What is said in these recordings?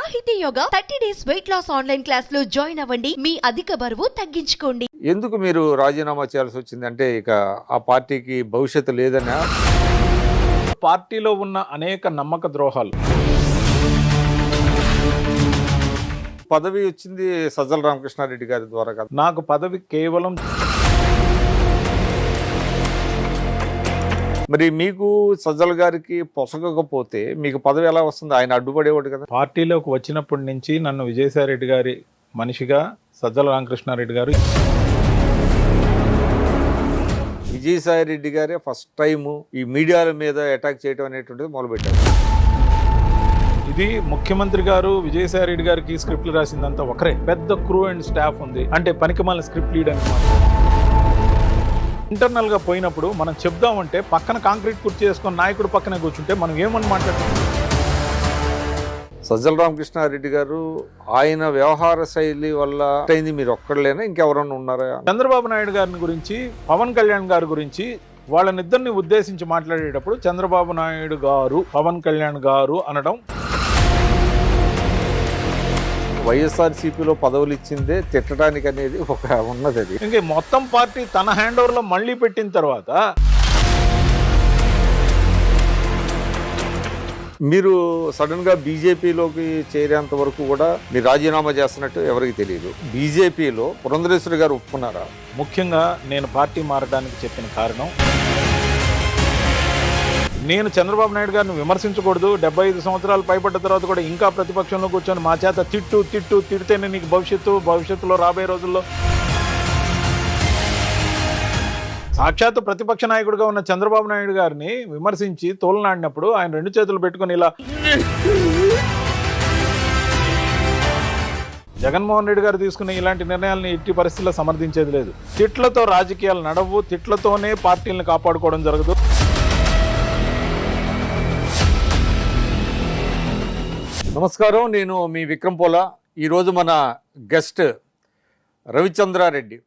సాహితీ yoga 30 days weight loss online class లో join అవ్వండి. మీ అధిక బరువు తగ్గించుకోండి. ఎందుకు మీరు రాజీనామా చేయాల్సి వచ్చింది? అంటే ఇక ఆ పార్టీకి భవిష్యత్తు లేదనా? పార్టీలో ఉన్న అనేక నమ్మక ద్రోహాలు. పదవి వచ్చింది సజ్జల రామకృష్ణారెడ్డి గారి ద్వారా కదా. నాకు పదవి కేవలం మరి మీకు సజ్జల గారికి పొసగకపోతే మీకు పదవి ఎలా వస్తుంది? ఆయన అడ్డుపడేవాడు కదా. పార్టీలోకి వచ్చినప్పటి నుంచి నన్ను విజయసాయిరెడ్డి గారి మనిషిగా సజ్జల రామకృష్ణారెడ్డి గారు, విజయసాయిరెడ్డి గారే ఫస్ట్ టైం ఈ మీడియాల మీద అటాక్ చేయడం అనేటువంటిది మొదలుపెట్టారు. ఇది ముఖ్యమంత్రి గారు విజయసాయిరెడ్డి గారికి స్క్రిప్ట్లు రాసిందంతా ఒకరే. పెద్ద క్రూ అండ్ స్టాఫ్ ఉంది. అంటే పనికిమాలిన స్క్రిప్ట్ లీడ్ అనమాట. ఇంటర్నల్ గా పోయినప్పుడు మనం చెప్దామంటే పక్కన కాంక్రీట్ కుర్చీ చేసుకొని నాయకుడు పక్కనే కూర్చుంటే మనం ఏమని మాట్లాడుతాం? సజ్జల రామకృష్ణారెడ్డి గారు ఆయన వ్యవహార శైలి వల్ల అయింది. మీరు ఒక్కడలేనా, ఇంకెవరన్నా ఉన్నారా? చంద్రబాబు నాయుడు గారిని గురించి, పవన్ కళ్యాణ్ గారి గురించి వాళ్ళనిద్దరిని ఉద్దేశించి మాట్లాడేటప్పుడు చంద్రబాబు నాయుడు గారు, పవన్ కళ్యాణ్ గారు అనడం, వైఎస్ఆర్సీపీలో పదవులు ఇచ్చిందే తిట్టడానికి అనేది ఒక ఉన్నది. అది ఇంకే మొత్తం పార్టీ తన హ్యాండ్ ఓవర్ లో మళ్ళీ పెట్టిన తర్వాత మీరు సడన్ గా బీజేపీలోకి చేరేంత వరకు కూడా మీరు రాజీనామా చేస్తున్నట్టు ఎవరికి తెలియదు. బీజేపీలో పురంధరేశ్వరి గారు ఒప్పుకున్నారా? ముఖ్యంగా నేను పార్టీ మారడానికి చెప్పిన కారణం, నేను చంద్రబాబు నాయుడు గారిని విమర్శించకూడదు. 75 సంవత్సరాలు పైపడ్డ తర్వాత కూడా ఇంకా ప్రతిపక్షంలో కూర్చొని మా చేత తిడితేనే నీకు భవిష్యత్తులో రాబోయే రోజుల్లో సాక్షాత్తు ప్రతిపక్ష నాయకుడిగా ఉన్న చంద్రబాబు నాయుడు గారిని విమర్శించి తోలనాడినప్పుడు ఆయన 2 చేతులు పెట్టుకుని ఇలా జగన్మోహన్ రెడ్డి గారు తీసుకునే ఇలాంటి నిర్ణయాలను ఎట్టి పరిస్థితుల్లో సమర్థించేది లేదు. తిట్లతో రాజకీయాలు నడవు, తిట్లతోనే పార్టీలను కాపాడుకోవడం జరగదు. నమస్కారం, నేను మీ విక్రమ్ పోలా. ఈరోజు మన గెస్ట్ రవిచంద్రారెడ్డి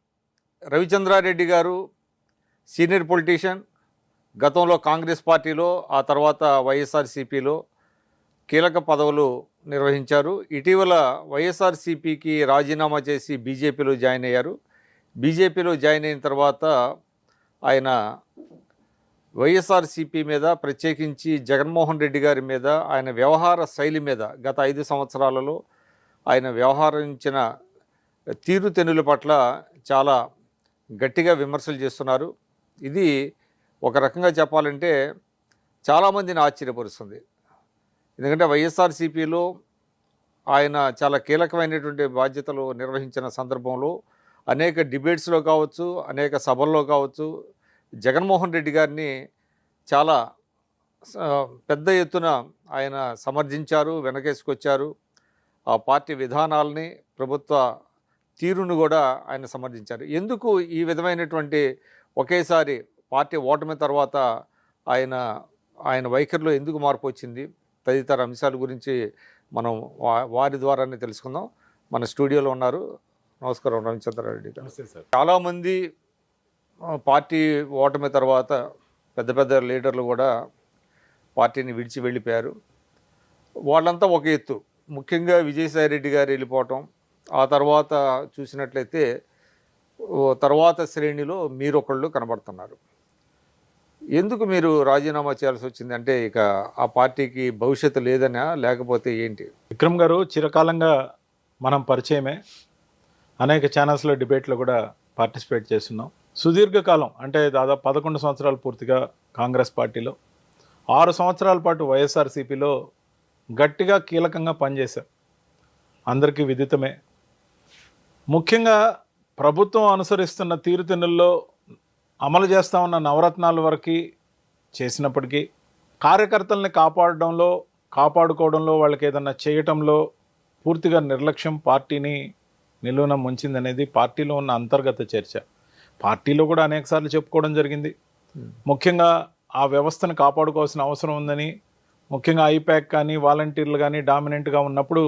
గారు సీనియర్ పొలిటీషియన్. గతంలో కాంగ్రెస్ పార్టీలో, ఆ తర్వాత వైఎస్ఆర్సీపీలో కీలక పదవులు నిర్వహించారు. ఇటీవల వైఎస్ఆర్సీపీకి రాజీనామా చేసి బీజేపీలో జాయిన్ అయ్యారు. బీజేపీలో జాయిన్ అయిన తర్వాత ఆయన వైఎస్ఆర్సీపీ మీద, ప్రత్యేకించి జగన్మోహన్ రెడ్డి గారి మీద, ఆయన వ్యవహార శైలి మీద గత 5 సంవత్సరాలలో ఆయన వ్యవహరించిన తీరుతెన్నుల పట్ల చాలా గట్టిగా విమర్శలు చేస్తున్నారు. ఇది ఒక రకంగా చెప్పాలంటే చాలామందిని ఆశ్చర్యపరుస్తుంది. ఎందుకంటే వైఎస్ఆర్సీపీలో ఆయన చాలా కీలకమైనటువంటి బాధ్యతలు నిర్వహించిన సందర్భంలో అనేక డిబేట్స్లో కావచ్చు, అనేక సభల్లో కావచ్చు, జగన్మోహన్ రెడ్డి గారిని చాలా పెద్ద ఎత్తున ఆయన సమర్థించారు, వెనకేసుకొచ్చారు. ఆ పార్టీ విధానాలని, ప్రభుత్వ తీరును కూడా ఆయన సమర్థించారు. ఎందుకు ఈ విధమైనటువంటి ఒకేసారి పార్టీ ఓటమి తర్వాత ఆయన వైఖరిలో ఎందుకు మార్పు వచ్చింది? తదితర అంశాల గురించి మనం వారి ద్వారానే తెలుసుకుందాం. మన స్టూడియోలో ఉన్నారు. నమస్కారం రవిచంద్రారెడ్డి గారు. చాలామంది పార్టీ ఓటమి తర్వాత పెద్ద పెద్ద లీడర్లు కూడా పార్టీని విడిచి వెళ్ళిపోయారు. వాళ్ళంతా ఒక ఎత్తు. ముఖ్యంగా విజయసాయిరెడ్డి గారు వెళ్ళిపోవటం, ఆ తర్వాత చూసినట్లయితే తర్వాత శ్రేణిలో మీరొకళ్ళు కనబడుతున్నారు. ఎందుకు మీరు రాజీనామా చేయాల్సి వచ్చింది? అంటే ఇక ఆ పార్టీకి భవిష్యత్తు లేదనా, లేకపోతే ఏంటి? విక్రమ్ గారు, చిరకాలంగా మనం పరిచయమే. అనేక ఛానల్స్లో డిబేట్లో కూడా పార్టిసిపేట్ చేస్తున్నాం. సుదీర్ఘకాలం అంటే దాదాపు 11 సంవత్సరాలు పూర్తిగా కాంగ్రెస్ పార్టీలో, 6 సంవత్సరాల పాటు వైఎస్ఆర్సీపీలో గట్టిగా కీలకంగా పనిచేశాం. అందరికీ విదితమే. ముఖ్యంగా ప్రభుత్వం అనుసరిస్తున్న తీరుతెన్నుల్లో అమలు చేస్తూ ఉన్న నవరత్నాల వరకు చేసినప్పటికీ కార్యకర్తల్ని కాపాడుకోవడంలో వాళ్ళకి ఏదన్నా చేయటంలో పూర్తిగా నిర్లక్ష్యం పార్టీని నిలువున ముంచిందనేది పార్టీలో ఉన్న అంతర్గత చర్చ. పార్టీలో కూడా అనేకసార్లు చెప్పుకోవడం జరిగింది. ముఖ్యంగా ఆ వ్యవస్థను కాపాడుకోవాల్సిన అవసరం ఉందని, ముఖ్యంగా ఐప్యాక్ కానీ వాలంటీర్లు కానీ డామినెంట్గా ఉన్నప్పుడు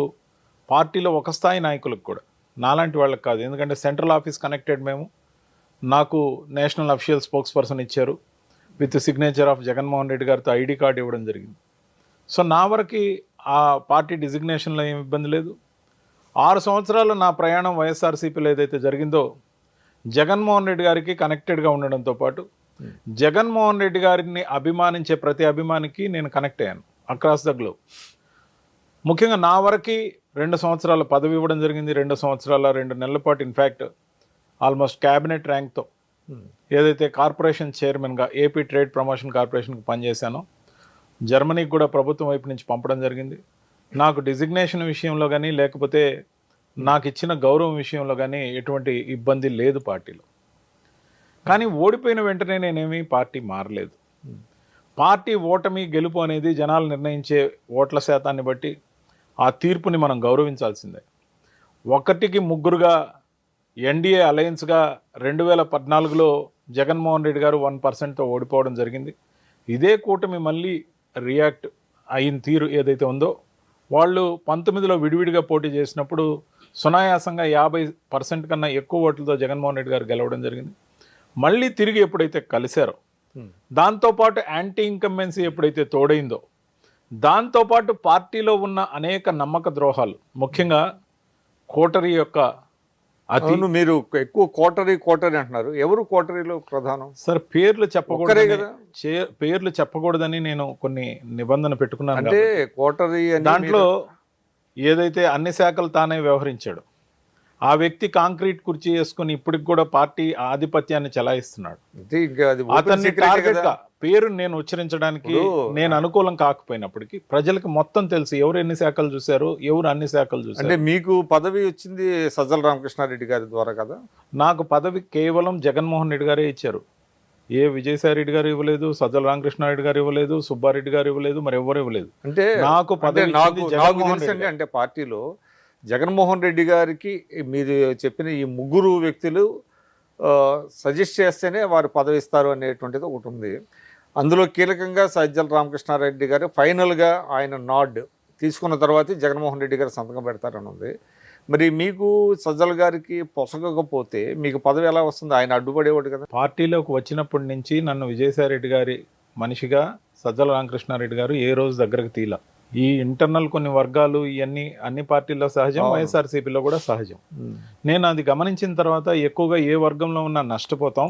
పార్టీలో ఒక స్థాయి నాయకులకు కూడా, నాలాంటి వాళ్ళకి కాదు, ఎందుకంటే సెంట్రల్ ఆఫీస్ కనెక్టెడ్ మేము, నాకు నేషనల్ అఫీషియల్ స్పోక్స్ పర్సన్ ఇచ్చారు with signature of Jaganmohan Reddy గారితో ఐడి కార్డు ఇవ్వడం జరిగింది. సో నా వరకు ఆ పార్టీ డిజిగ్నేషన్లో ఏమి ఇబ్బంది లేదు. 6 సంవత్సరాలు నా ప్రయాణం వైఎస్ఆర్సీపీలో ఏదైతే జరిగిందో జగన్మోహన్ రెడ్డి గారికి కనెక్టెడ్గా ఉండడంతో పాటు జగన్మోహన్ రెడ్డి గారిని అభిమానించే ప్రతి అభిమానికి నేను కనెక్ట్ అయ్యాను అక్రాస్ ద గ్లోబ్. ముఖ్యంగా నా వరకు 2 సంవత్సరాల పదవి ఇవ్వడం జరిగింది. 2 సంవత్సరాల 2 నెలల పాటు ఇన్ఫ్యాక్ట్ ఆల్మోస్ట్ క్యాబినెట్ ర్యాంక్తో ఏదైతే కార్పొరేషన్ చైర్మన్గా ఏపీ ట్రేడ్ ప్రమోషన్ కార్పొరేషన్కి పనిచేశానో జర్మనీకి కూడా ప్రభుత్వం వైపు నుంచి పంపడం జరిగింది. నాకు డిజిగ్నేషన్ విషయంలో కానీ లేకపోతే నాకు ఇచ్చిన గౌరవం విషయంలో కానీ ఎటువంటి ఇబ్బంది లేదు పార్టీలో. కానీ ఓడిపోయిన వెంటనే నేనేమి పార్టీ మారలేదు. పార్టీ ఓటమి గెలుపు అనేది జనాలు నిర్ణయించే ఓట్ల శాతాన్ని బట్టి ఆ తీర్పుని మనం గౌరవించాల్సిందే. 1కి 3గా ఎన్డీఏ అలయన్స్గా 2014లో జగన్మోహన్ రెడ్డి గారు 1%తో ఓడిపోవడం జరిగింది. ఇదే కూటమి మళ్ళీ రియాక్ట్ అయిన తీరు ఏదైతే ఉందో వాళ్ళు 19లో విడివిడిగా పోటీ చేసినప్పుడు సునాయాసంగా 50% కన్నా ఎక్కువ ఓట్లతో జగన్మోహన్ రెడ్డి గారు గెలవడం జరిగింది. మళ్ళీ తిరిగి ఎప్పుడైతే కలిశారో దాంతోపాటు యాంటీ ఇన్కంబెన్సీ ఎప్పుడైతే తోడైందో దాంతోపాటు పార్టీలో ఉన్న అనేక నమ్మక ద్రోహాలు ముఖ్యంగా కోటరీ యొక్క అవును, మీరు ఎక్కువ కోటరీ అంటున్నారు. ఎవరు కోటరీలో ప్రధానం? సార్ పేర్లు చెప్పకూడదు, పేర్లు చెప్పకూడదని నేను కొన్ని నిబంధన పెట్టుకున్నాను. అంటే కోటరీ దాంట్లో ఏదైతే అన్ని శాఖలు తానే వ్యవహరించాడు ఆ వ్యక్తి కాంక్రీట్ కుర్చీ వేసుకుని ఇప్పటికి కూడా పార్టీ ఆధిపత్యాన్ని చెలాయిస్తున్నాడు. అతన్ని టార్గెట్ గా పేరు నేను ఉచ్చరించడానికి నేను అనుకూలం కాకపోయినప్పటికీ ప్రజలకు మొత్తం తెలుసు ఎవరు ఎన్ని శాఖలు చూశారు, ఎవరు అన్ని శాఖలు చూశారు. అంటే మీకు పదవి వచ్చింది సజ్జల రామకృష్ణారెడ్డి గారి ద్వారా కదా? నాకు పదవి కేవలం జగన్మోహన్ రెడ్డి గారే ఇచ్చారు. ఏ విజయసాయి రెడ్డి గారు ఇవ్వలేదు, సజ్జల రామకృష్ణారెడ్డి గారు ఇవ్వలేదు, సుబ్బారెడ్డి గారు ఇవ్వలేదు, మరి ఎవరు ఇవ్వలేదు. అంటే నాకు పదవి అంటే పార్టీలో జగన్మోహన్ రెడ్డి గారికి మీరు చెప్పిన ఈ 3 వ్యక్తులు సజెస్ట్ చేస్తేనే వారు పదవి ఇస్తారు అనేటువంటిది ఒకటి ఉంది. అందులో కీలకంగా సజ్జల రామకృష్ణారెడ్డి గారు ఫైనల్గా ఆయన నాడ్ తీసుకున్న తర్వాత జగన్మోహన్ రెడ్డి గారు సంతకం పెడతారని ఉంది. మరి మీకు సజ్జల గారికి పొసగకపోతే మీకు పదవి ఎలా వస్తుంది? ఆయన అడ్డుపడేవాడు కదా. పార్టీలోకి వచ్చినప్పటి నుంచి నన్ను విజయసాయి రెడ్డి గారి మనిషిగా సజ్జల రామకృష్ణారెడ్డి గారు ఏ రోజు దగ్గరకు తీల. ఈ ఇంటర్నల్ కొన్ని వర్గాలు ఇవన్నీ అన్ని పార్టీల్లో సహజం, వైఎస్ఆర్సీపీలో కూడా సహజం. నేను అది గమనించిన తర్వాత ఎక్కువగా ఏ వర్గంలో ఉన్నా నష్టపోతాం,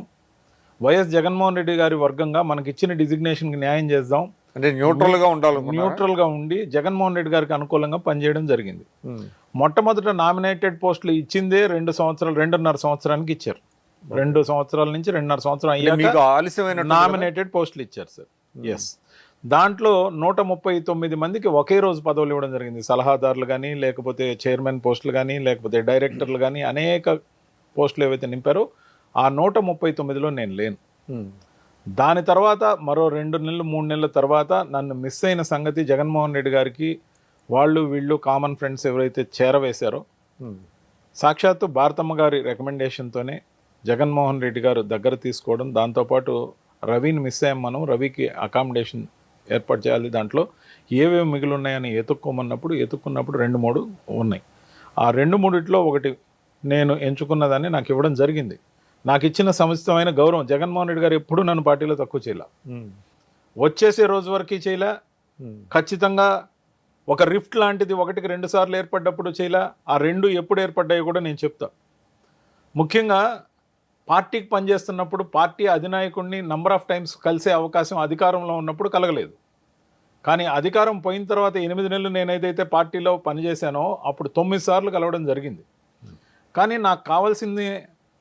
వైఎస్ జగన్మోహన్ రెడ్డి గారి వర్గంగా మనకి ఇచ్చిన డిజిగ్నేషన్కి న్యాయం చేద్దాం, అంటే న్యూట్రల్గా ఉండాలి, న్యూట్రల్గా ఉండి జగన్మోహన్ రెడ్డి గారికి అనుకూలంగా పనిచేయడం జరిగింది. మొట్టమొదట నామినేటెడ్ పోస్టులు ఇచ్చిందే 2.5 సంవత్సరానికి ఇచ్చారు. 2 సంవత్సరాల నుంచి 2.5 సంవత్సరం అయ్యాక నామినేటెడ్ పోస్టులు ఇచ్చారు సార్. ఎస్, దాంట్లో 139 మందికి ఒకే రోజు పదవులు ఇవ్వడం జరిగింది. సలహాదారులు కానీ లేకపోతే చైర్మన్ పోస్టులు కానీ లేకపోతే డైరెక్టర్లు కానీ అనేక పోస్టులు ఏవైతే నింపారో ఆ 139లో నేను లేను. దాని తర్వాత మరో 2 నెలలు 3 నెలల తర్వాత నన్ను మిస్ అయిన సంగతి జగన్మోహన్ రెడ్డి గారికి వాళ్ళు వీళ్ళు కామన్ ఫ్రెండ్స్ ఎవరైతే చేరవేశారో సాక్షాత్తు భారతమ్మ గారి రికమెండేషన్తోనే జగన్మోహన్ రెడ్డి గారు దగ్గర తీసుకోవడం, దాంతోపాటు రవిని మిస్ అయ్యాం, మనం రవికి అకామిడేషన్ ఏర్పాటు చేయాలి, దాంట్లో ఏవేవి మిగిలి ఉన్నాయని ఎత్తుక్కున్నప్పుడు 2-3 ఉన్నాయి. ఆ 2-3లో ఒకటి నేను ఎంచుకున్నదాన్ని నాకు ఇవ్వడం జరిగింది. నాకు ఇచ్చిన సముచితమైన గౌరవం జగన్మోహన్ రెడ్డి గారు ఎప్పుడూ నన్ను పార్టీలో తక్కువ చేయలే, వచ్చేసే రోజు వరకు చేయలే. ఖచ్చితంగా ఒక రిఫ్ట్ లాంటిది 1కి 2 సార్లు ఏర్పడ్డప్పుడు చేయలే. ఆ 2 ఎప్పుడు ఏర్పడ్డాయో కూడా నేను చెప్తా. ముఖ్యంగా పార్టీకి పనిచేస్తున్నప్పుడు పార్టీ అధినాయకుడిని నంబర్ ఆఫ్ టైమ్స్ కలిసే అవకాశం అధికారంలో ఉన్నప్పుడు కలగలేదు. కానీ అధికారం పోయిన తర్వాత 8 నెలలు నేనేదైతే పార్టీలో పనిచేశానో అప్పుడు 9 సార్లు కలవడం జరిగింది. కానీ నాకు కావాల్సింది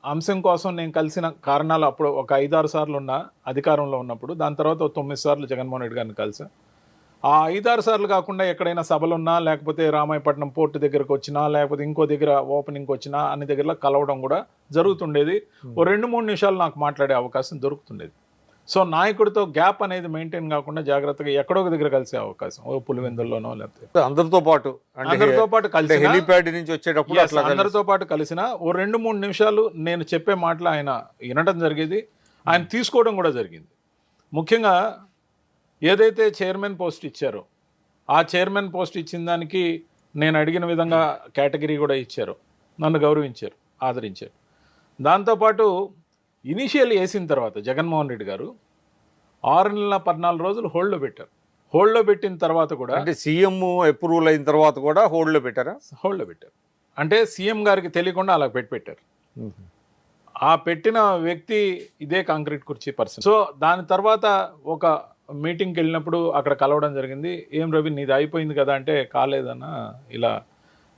అంశం కోసం నేను కలిసిన కారణాలు అప్పుడు ఒక 5-6 సార్లు ఉన్న అధికారంలో ఉన్నప్పుడు, దాని తర్వాత 9 సార్లు జగన్మోహన్ రెడ్డి గారిని కలిసా. ఆ 5-6 సార్లు కాకుండా ఎక్కడైనా సభలున్నా లేకపోతే రామాయపట్నం పోర్టు దగ్గరకు వచ్చినా లేకపోతే ఇంకో దగ్గర ఓపెనింగ్కి వచ్చినా అన్ని దగ్గరలో కలవడం కూడా జరుగుతుండేది. ఓ 2-3 నిమిషాలు నాకు మాట్లాడే అవకాశం దొరుకుతుండేది. సో నాయకుడితో గ్యాప్ అనేది మెయింటైన్ కాకుండా జాగ్రత్తగా ఎక్కడో ఒక దగ్గర కలిసే అవకాశం, ఓ పులివెందుల్లోనో లేకపోతే అందరితో పాటు కలిసి హెలీప్యాడ్ నుంచి వచ్చేటప్పుడు అందరితో పాటు కలిసిన ఓ 2-3 నిమిషాలు నేను చెప్పే మాటలు ఆయన వినడం జరిగేది, ఆయన తీసుకోవడం కూడా జరిగింది. ముఖ్యంగా ఏదైతే చైర్మన్ పోస్ట్ ఇచ్చారో ఆ చైర్మన్ పోస్ట్ ఇచ్చిన దానికి నేను అడిగిన విధంగా కేటగిరీ కూడా ఇచ్చారు, నన్ను గౌరవించారు, ఆదరించారు. దాంతోపాటు ఇనిషియల్ వేసిన తర్వాత జగన్మోహన్ రెడ్డి గారు 6 నెలల 14 రోజులు హోల్డ్లో పెట్టారు. హోల్డ్లో పెట్టిన తర్వాత కూడా అంటే సీఎం అప్రూవల్ అయిన తర్వాత కూడా హోల్డ్లో పెట్టారా? హోల్డ్లో పెట్టారు. అంటే సీఎం గారికి తెలియకుండా అలా పెట్టారు. ఆ పెట్టిన వ్యక్తి ఇదే కాంక్రీట్ కుర్చీ పర్సన్. సో దాని తర్వాత ఒక మీటింగ్కి వెళ్ళినప్పుడు అక్కడ కలవడం జరిగింది. ఏం రవి నీది అయిపోయింది కదా అంటే, కాలేదన్న, ఇలా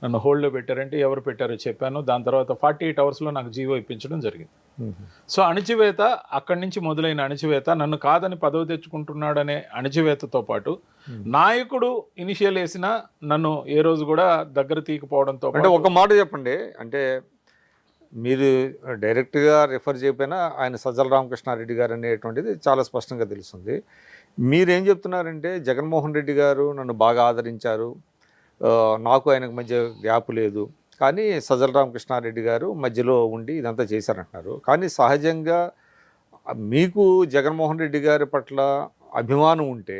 నన్ను హోల్డ్లో పెట్టారంటే ఎవరు పెట్టారో చెప్పాను. దాని తర్వాత 48 అవర్స్లో నాకు జీవో ఇప్పించడం జరిగింది. సో అణచివేత అక్కడి నుంచి మొదలైన అణచివేత, నన్ను కాదని పదవి తెచ్చుకుంటున్నాడనే అణచివేతతో పాటు నాయకుడు ఇనిషియల్ వేసిన నన్ను ఏ రోజు కూడా దగ్గర తీయకపోవడంతో అంటే ఒక మాట చెప్పండి, అంటే మీరు డైరెక్ట్గా రిఫర్ చేయకపోయినా ఆయన సజ్జల రామకృష్ణారెడ్డి గారు అనేటువంటిది చాలా స్పష్టంగా తెలుస్తుంది. మీరేం చెప్తున్నారంటే జగన్మోహన్ రెడ్డి గారు నన్ను బాగా ఆదరించారు, నాకు ఆయనకు మధ్య గ్యాప్ లేదు, కానీ సజ్జల రామకృష్ణారెడ్డి గారు మధ్యలో ఉండి ఇదంతా చేశారంటున్నారు. కానీ సహజంగా మీకు జగన్మోహన్ రెడ్డి గారి పట్ల అభిమానం ఉంటే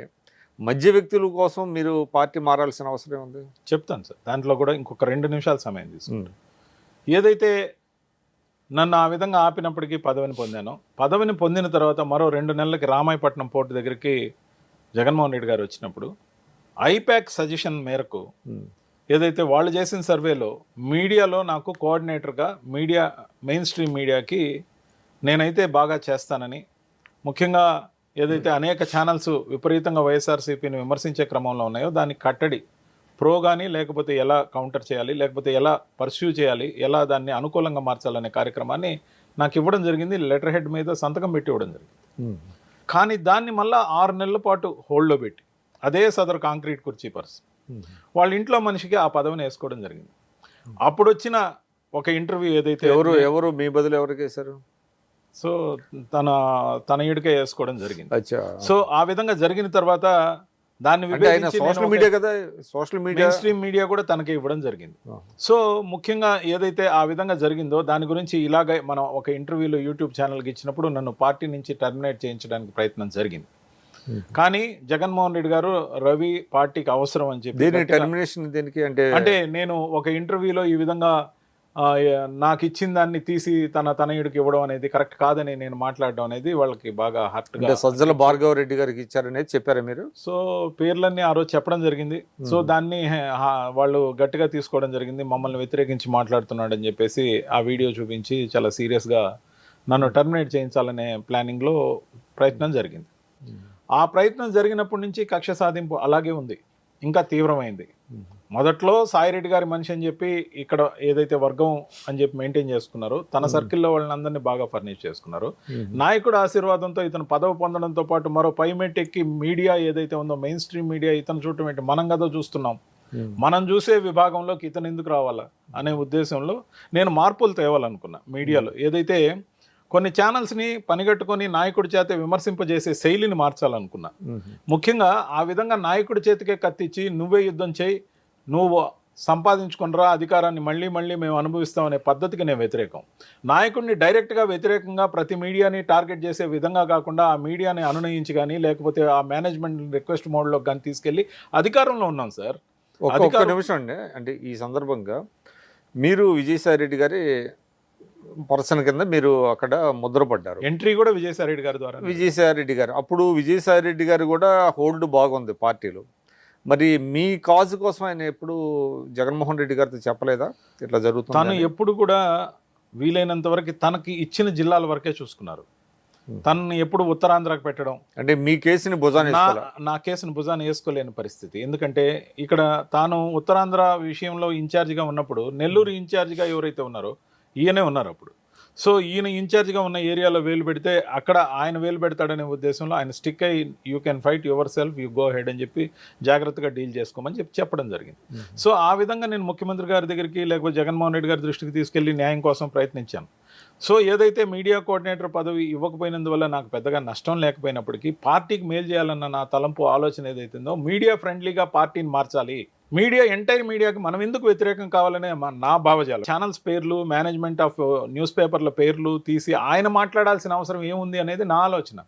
మధ్య వ్యక్తుల కోసం మీరు పార్టీ మారాల్సిన అవసరం ఉంది. చెప్తాను సార్, దాంట్లో కూడా ఇంకొక 2 నిమిషాల సమయం తీసుకుంటాను. ఏదైతే నన్ను ఆ విధంగా ఆపినప్పటికీ పదవిని పొందాను. పదవిని పొందిన తర్వాత మరో 2 నెలలకి రామాయపట్నం పోర్టు దగ్గరికి జగన్మోహన్ రెడ్డి గారు వచ్చినప్పుడు ఐపాక్ సజెషన్ మేరకు ఏదైతే వాళ్ళు చేసిన సర్వేలో మీడియాలో నాకు కోఆర్డినేటర్గా మెయిన్ స్ట్రీమ్ మీడియాకి నేనైతే బాగా చేస్తానని, ముఖ్యంగా ఏదైతే అనేక ఛానల్స్ విపరీతంగా వైఎస్ఆర్సీపీని విమర్శించే క్రమంలో ఉన్నాయో దాన్ని కట్టడి ప్రో కానీ, లేకపోతే ఎలా కౌంటర్ చేయాలి, లేకపోతే ఎలా పర్స్యూ చేయాలి, ఎలా దాన్ని అనుకూలంగా మార్చాలనే కార్యక్రమాన్ని నాకు ఇవ్వడం జరిగింది. లెటర్ హెడ్ మీద సంతకం పెట్టి ఇవ్వడం జరిగింది. కానీ దాన్ని మళ్ళీ 6 నెలల పాటు హోల్డ్లో పెట్టి అదే సదరు కాంక్రీట్ కుర్చీ పర్సన్ వాళ్ళ ఇంట్లో మనిషికి ఆ పదవిని వేసుకోవడం జరిగింది. అప్పుడు వచ్చిన ఒక ఇంటర్వ్యూ ఏదైతే ఎవరు మీ బదులు ఎవరికి వేశారు? సో తన ఈడికే వేసుకోవడం జరిగింది. అచ్చా. సో ఆ విధంగా జరిగిన తర్వాత దాన్ని సోషల్ మీడియా కదా, సోషల్ మీడియా స్ట్రీమ్ మీడియా కూడా తనకి ఇవ్వడం జరిగింది. సో ముఖ్యంగా ఏదైతే ఆ విధంగా జరిగిందో దాని గురించి ఇలాగ మనం ఒక ఇంటర్వ్యూలో యూట్యూబ్ ఛానల్కి ఇచ్చినప్పుడు నన్ను పార్టీ నుంచి టర్మినేట్ చేయించడానికి ప్రయత్నం జరిగింది. కానీ జగన్మోహన్ రెడ్డి గారు రవి పార్టీకి అవసరం అని చెప్పి టర్మినేషన్ దేనికి అంటే నేను ఒక ఇంటర్వ్యూలో ఈ విధంగా నాకు ఇచ్చిన దాన్ని తీసి తన తనయుడికి ఇవ్వడం అనేది కరెక్ట్ కాదని నేను మాట్లాడడం అనేది వాళ్ళకి బాగా హర్ట్గా. సజ్జల భార్గవ రెడ్డి గారికి ఇచ్చారనేది చెప్పారా మీరు? సో పేర్లన్నీ ఆ రోజు చెప్పడం జరిగింది. సో దాన్ని వాళ్ళు గట్టిగా తీసుకోవడం జరిగింది. మమ్మల్ని వ్యతిరేకించి మాట్లాడుతున్నాడని చెప్పేసి ఆ వీడియో చూపించి చాలా సీరియస్గా నన్ను టర్మినేట్ చేయించాలనే ప్లానింగ్లో ప్రయత్నం జరిగింది. ఆ ప్రయత్నం జరిగినప్పటి నుంచి కక్ష సాధింపు అలాగే ఉంది, ఇంకా తీవ్రమైంది. మొదట్లో సాయిరెడ్డి గారి మనిషి అని చెప్పి ఇక్కడ ఏదైతే వర్గం అని చెప్పి మెయింటైన్ చేసుకున్నారో తన సర్కిల్లో వాళ్ళని అందరినీ బాగా ఫర్నిష్ చేసుకున్నారు. నాయకుడు ఆశీర్వాదంతో ఇతను పదవి పొందడంతో పాటు మరో పైమెట్ ఎక్కి మీడియా ఏదైతే ఉందో మెయిన్ స్ట్రీమ్ మీడియా ఇతను చూడటం ఏంటి, మనం కదా చూస్తున్నాం, మనం చూసే విభాగంలోకి ఇతను ఎందుకు రావాలా అనే ఉద్దేశంలో నేను మార్పులు తేవాలనుకున్నా. మీడియాలో ఏదైతే కొన్ని ఛానల్స్ని పనిగట్టుకొని నాయకుడి చేత విమర్శింపజేసే శైలిని మార్చాలనుకున్నా. ముఖ్యంగా ఆ విధంగా నాయకుడి చేతికే కత్తిచ్చి నువ్వే యుద్ధం చేయి, నువ్వు సంపాదించుకునిరా అధికారాన్ని మళ్ళీ మళ్ళీ మేము అనుభవిస్తామనే పద్ధతికి నేను వ్యతిరేకం. నాయకుడిని డైరెక్ట్గా వ్యతిరేకంగా ప్రతి మీడియాని టార్గెట్ చేసే విధంగా కాకుండా ఆ మీడియాని అనునయించి కానీ లేకపోతే ఆ మేనేజ్మెంట్ రిక్వెస్ట్ మోడ్లో కానీ తీసుకెళ్ళి అధికారంలో ఉన్నాం సార్. ఒక్క నిమిషం అండి, అంటే ఈ సందర్భంగా మీరు విజయసాయి రెడ్డి గారి పర్సన్ కింద మీరు అక్కడ ముద్రపడ్డారు. ఎంట్రీ కూడా విజయసాయి రెడ్డి గారి ద్వారా. విజయసాయి రెడ్డి గారు అప్పుడు విజయసాయి రెడ్డి గారు కూడా హోల్డ్ బాగుంది పార్టీలో. మరి మీ కాజు కోసం ఆయన ఎప్పుడు జగన్మోహన్ రెడ్డి గారితో చెప్పలేదా ఇట్లా జరుగుతుంది? తను ఎప్పుడు కూడా వీలైనంత వరకు తనకి ఇచ్చిన జిల్లాల వరకే చూసుకున్నారు. తనని ఎప్పుడు ఉత్తరాంధ్రకు పెట్టడం అంటే మీ కేసుని భుజాన్ని నా కేసును భుజాన్ని వేసుకోలేని పరిస్థితి. ఎందుకంటే ఇక్కడ తాను ఉత్తరాంధ్ర విషయంలో ఇన్ఛార్జిగా ఉన్నప్పుడు నెల్లూరు ఇన్ఛార్జిగా ఎవరైతే ఉన్నారో ఈయనే ఉన్నారు అప్పుడు. సో ఈయన ఇన్ఛార్జిగా ఉన్న ఏరియాలో వేలు పెడితే అక్కడ ఆయన వేలు పెడతాడనే ఉద్దేశంలో ఆయన స్టిక్ అయ్యి you can fight your self, you go head అని చెప్పి జాగ్రత్తగా డీల్ చేసుకోమని చెప్పడం జరిగింది. సో ఆ విధంగా నేను ముఖ్యమంత్రి గారి దగ్గరికి లేకపోతే జగన్మోహన్ రెడ్డి గారి దృష్టికి తీసుకెళ్లి న్యాయం కోసం ప్రయత్నించాను. సో ఏదైతే మీడియా కోఆర్డినేటర్ పదవి ఇవ్వకపోయినందువల్ల నాకు పెద్దగా నష్టం లేకపోయినప్పటికీ పార్టీకి మేలు చేయాలన్న నా తలంపు ఆలోచన ఏదైతుందో మీడియా ఫ్రెండ్లీగా పార్టీని మార్చాలి, మీడియా ఎంటైర్ మీడియాకి మనం ఎందుకు వ్యతిరేకం కావాలనే నా భావజాలం. ఛానల్స్ పేర్లు, మేనేజ్మెంట్ ఆఫ్ న్యూస్ పేపర్ల పేర్లు తీసి ఆయన మాట్లాడాల్సిన అవసరం ఏముంది అనేది నా ఆలోచన.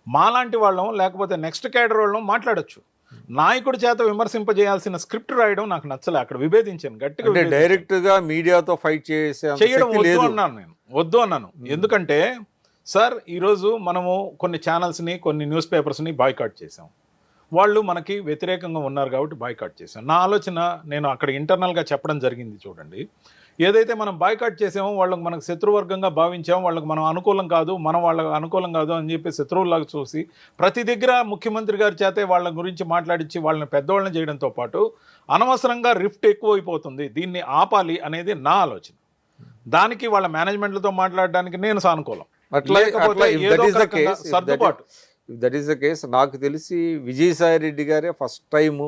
మాలాంటి వాళ్ళం లేకపోతే నెక్స్ట్ క్యాడర్ వాళ్ళం మాట్లాడొచ్చు. నాయకుడి చేత విమర్శింపజేయాల్సిన స్క్రిప్ట్ రాయడం నాకు నచ్చలే. అక్కడ విభేదించాను గట్టిగా. డైరెక్ట్ గా మీడియాతో ఫైట్ చేయడం వద్దు అన్నాను నేను, వద్దు అన్నాను. ఎందుకంటే సార్ ఈరోజు మనము కొన్ని ఛానల్స్ని కొన్ని న్యూస్ పేపర్స్ని బాయ్కాట్ చేసాం. వాళ్ళు మనకి వ్యతిరేకంగా ఉన్నారు కాబట్టి బాయ్కాట్ చేశాం. నా ఆలోచన నేను అక్కడ ఇంటర్నల్గా చెప్పడం జరిగింది. చూడండి, ఏదైతే మనం బాయ్కాట్ చేసామో వాళ్ళకి మనకు శత్రువర్గంగా భావించామో, వాళ్ళకి మనం అనుకూలం కాదు, మనం వాళ్ళకి అనుకూలం కాదు అని చెప్పి శత్రువులాగా చూసి ప్రతి దగ్గర ముఖ్యమంత్రి గారి చేతే వాళ్ళ గురించి మాట్లాడించి వాళ్ళని పెద్దవాళ్ళని చేయడంతో పాటు అనవసరంగా రిఫ్ట్ ఎక్కువైపోతుంది, దీన్ని ఆపాలి అనేది నా ఆలోచన. దానికి వాళ్ళ మేనేజ్మెంట్లతో మాట్లాడడానికి నేను సానుకూలం. లేకపోతే ఏదో ఒక రకంగా సర్దుబాటు. That is the case. నాకు తెలిసి విజయసాయి రెడ్డి గారే ఫస్ట్ టైము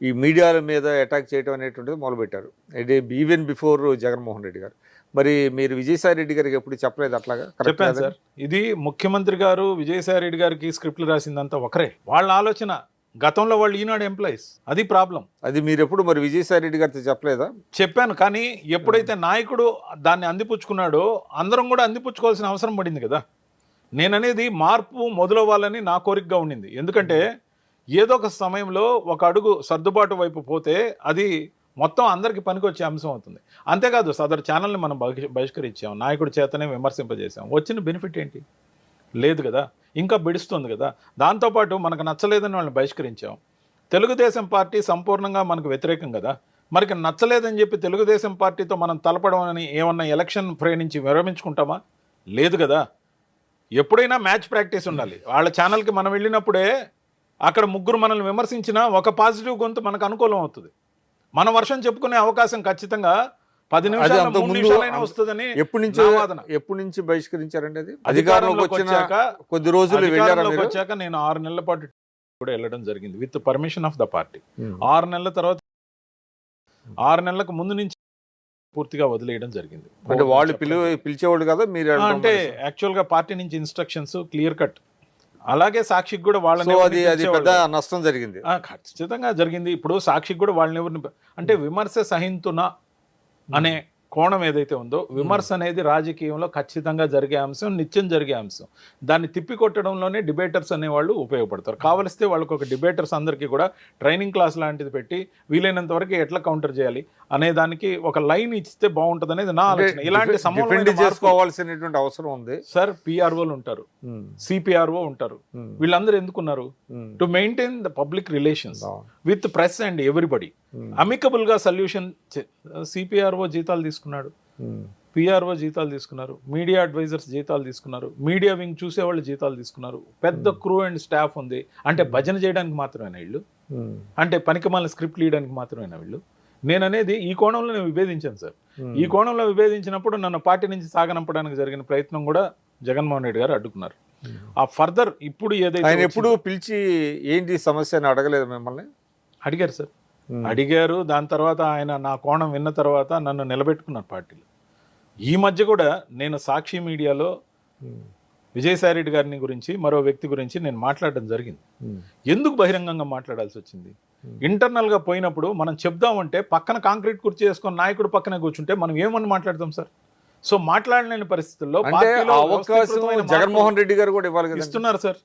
ఈ మీడియాల మీద అటాక్ చేయడం అనేటువంటిది మొదలుపెట్టారు, ఇది ఈవెన్ బిఫోర్ జగన్మోహన్ రెడ్డి గారు. మరి మీరు విజయసాయి రెడ్డి గారికి ఎప్పుడు చెప్పలేదు అట్లాగా? చెప్పాను సార్, ఇది ముఖ్యమంత్రి గారు విజయసాయి రెడ్డి గారికి స్క్రిప్ట్లు రాసిందంతా ఒకరే, వాళ్ళ ఆలోచన. గతంలో వాళ్ళు ఈనాడు ఎంప్లాయీస్, అది ప్రాబ్లం. అది మీరు ఎప్పుడు మరి విజయసాయి రెడ్డి గారితో చెప్పలేదా? చెప్పాను, కానీ ఎప్పుడైతే నాయకుడు దాన్ని అందిపుచ్చుకున్నాడో అందరం కూడా అందిపుచ్చుకోవాల్సిన అవసరం పడింది కదా. నేననేది మార్పు మొదలవ్వాలని నా కోరికగా ఉండింది. ఎందుకంటే ఏదో ఒక సమయంలో ఒక అడుగు సర్దుబాటు వైపు పోతే అది మొత్తం అందరికీ పనికొచ్చే అంశం అవుతుంది. అంతేకాదు సదరు ఛానల్ని మనం బహిష్కరించాం, నాయకుడి చేతనే విమర్శింపజేసాం, వచ్చిన బెనిఫిట్ ఏంటి? లేదు కదా, ఇంకా బిడుస్తుంది కదా. దాంతోపాటు మనకు నచ్చలేదని వాళ్ళని బహిష్కరించాం. తెలుగుదేశం పార్టీ సంపూర్ణంగా మనకు వ్యతిరేకం కదా, మనకి నచ్చలేదని చెప్పి తెలుగుదేశం పార్టీతో మనం తలపడం అని ఏమన్నా ఎలక్షన్ ఫ్రే నుంచి విరమించుకుంటామా? లేదు కదా. ఎప్పుడైనా మ్యాచ్ ప్రాక్టీస్ ఉండాలి. వాళ్ళ ఛానల్కి మనం వెళ్ళినప్పుడే అక్కడ ముగ్గురు మనల్ని విమర్శించినా ఒక పాజిటివ్ గొంతు మనకు అనుకూలం అవుతుంది. మన వర్షం చెప్పుకునే అవకాశం ఖచ్చితంగా 10 నిమిషాలు 3 నిమిషాలైనా వస్తుందని. ఎప్పటి నుంచి బహిష్కరించారండి? అది అధికారంలోకి వచ్చాక కొద్ది రోజులు వచ్చాక నేను 6 నెలల పాటు కూడా వెళ్ళడం జరిగింది with permission of the party. 6 నెలల తర్వాత 6 నెలలకు ముందు నుంచి పూర్తిగా వదిలేయడం జరిగింది. అంటే వాళ్ళు పిలిచేవాళ్ళు కదా మీరు? అంటే యాక్చువల్గా పార్టీ నుంచి ఇన్స్ట్రక్షన్స్ క్లియర్ కట్. అలాగే సాక్షికి కూడా వాళ్ళని పెద్ద నష్టం జరిగింది, ఖచ్చితంగా జరిగింది. ఇప్పుడు సాక్షికి కూడా వాళ్ళని ఎవరిని అంటే విమర్శ సహింతున అనే కోణం ఏదైతే ఉందో, విమర్శ అనేది రాజకీయంలో ఖచ్చితంగా జరిగే అంశం, నిత్యం జరిగే అంశం. దాన్ని తిప్పికొట్టడంలోనే డిబేటర్స్ అనేవాళ్ళు ఉపయోగపడతారు. కావలిస్తే వాళ్ళకి ఒక డిబేటర్స్ అందరికీ కూడా ట్రైనింగ్ క్లాస్ లాంటిది పెట్టి వీలైనంత వరకు ఎట్లా కౌంటర్ చేయాలి అనే దానికి ఒక లైన్ ఇస్తే బాగుంటుంది అనేది నా ఆలోచన. ఇలాంటి చేసుకోవాల్సినటువంటి అవసరం ఉంది సార్. పిఆర్ఓలు ఉంటారు, సిపిఆర్ఓ ఉంటారు, వీళ్ళందరూ ఎందుకున్నారు? To maintain the public relations with press and everybody. Amicable గా సొల్యూషన్. సిపిఆర్ఓ జీతాలు తీసుకున్నాడు, పిఆర్ఓ జీతాలు తీసుకున్నారు, మీడియా అడ్వైజర్స్ జీతాలు తీసుకున్నారు, మీడియా వింగ్ చూసేవాళ్ళు జీతాలు తీసుకున్నారు, పెద్ద క్రూ అండ్ స్టాఫ్ ఉంది. అంటే భజన చేయడానికి మాత్రమేనా వీళ్ళు? అంటే పనికిమాలిన స్క్రిప్ట్ లీయడానికి మాత్రమేనా వీళ్ళు? నేను అనేది ఈ కోణంలో నేను విభేదించాను సార్. ఈ కోణంలో విభేదించినప్పుడు నన్ను పార్టీ నుంచి సాగనంపడానికి జరిగిన ప్రయత్నం కూడా జగన్మోహన్ రెడ్డి గారు అడ్డుకున్నారు. ఆ ఫర్దర్ ఇప్పుడు ఏదైతే ఆయన ఎప్పుడు పిలిచి ఏంటి సమస్య అని అడగలేదు మిమ్మల్ని? అడిగారు సార్, అడిగారు. దాని తర్వాత ఆయన నా కోణం విన్న తర్వాత నన్ను నిలబెట్టుకున్నారు పార్టీలో. ఈ మధ్య కూడా నేను సాక్షి మీడియాలో విజయసాయి రెడ్డి గారిని గురించి మరో వ్యక్తి గురించి నేను మాట్లాడడం జరిగింది. ఎందుకు బహిరంగంగా మాట్లాడాల్సి వచ్చింది? ఇంటర్నల్గా పోయినప్పుడు మనం చెప్దామంటే పక్కన కాంక్రీట్ కుర్చీ చేసుకొని నాయకుడు పక్కనే కూర్చుంటే మనం ఏమని మాట్లాడతాం సార్? సో మాట్లాడలేని పరిస్థితుల్లో జగన్మోహన్ రెడ్డి గారు కూడా ఇస్తున్నారు సార్.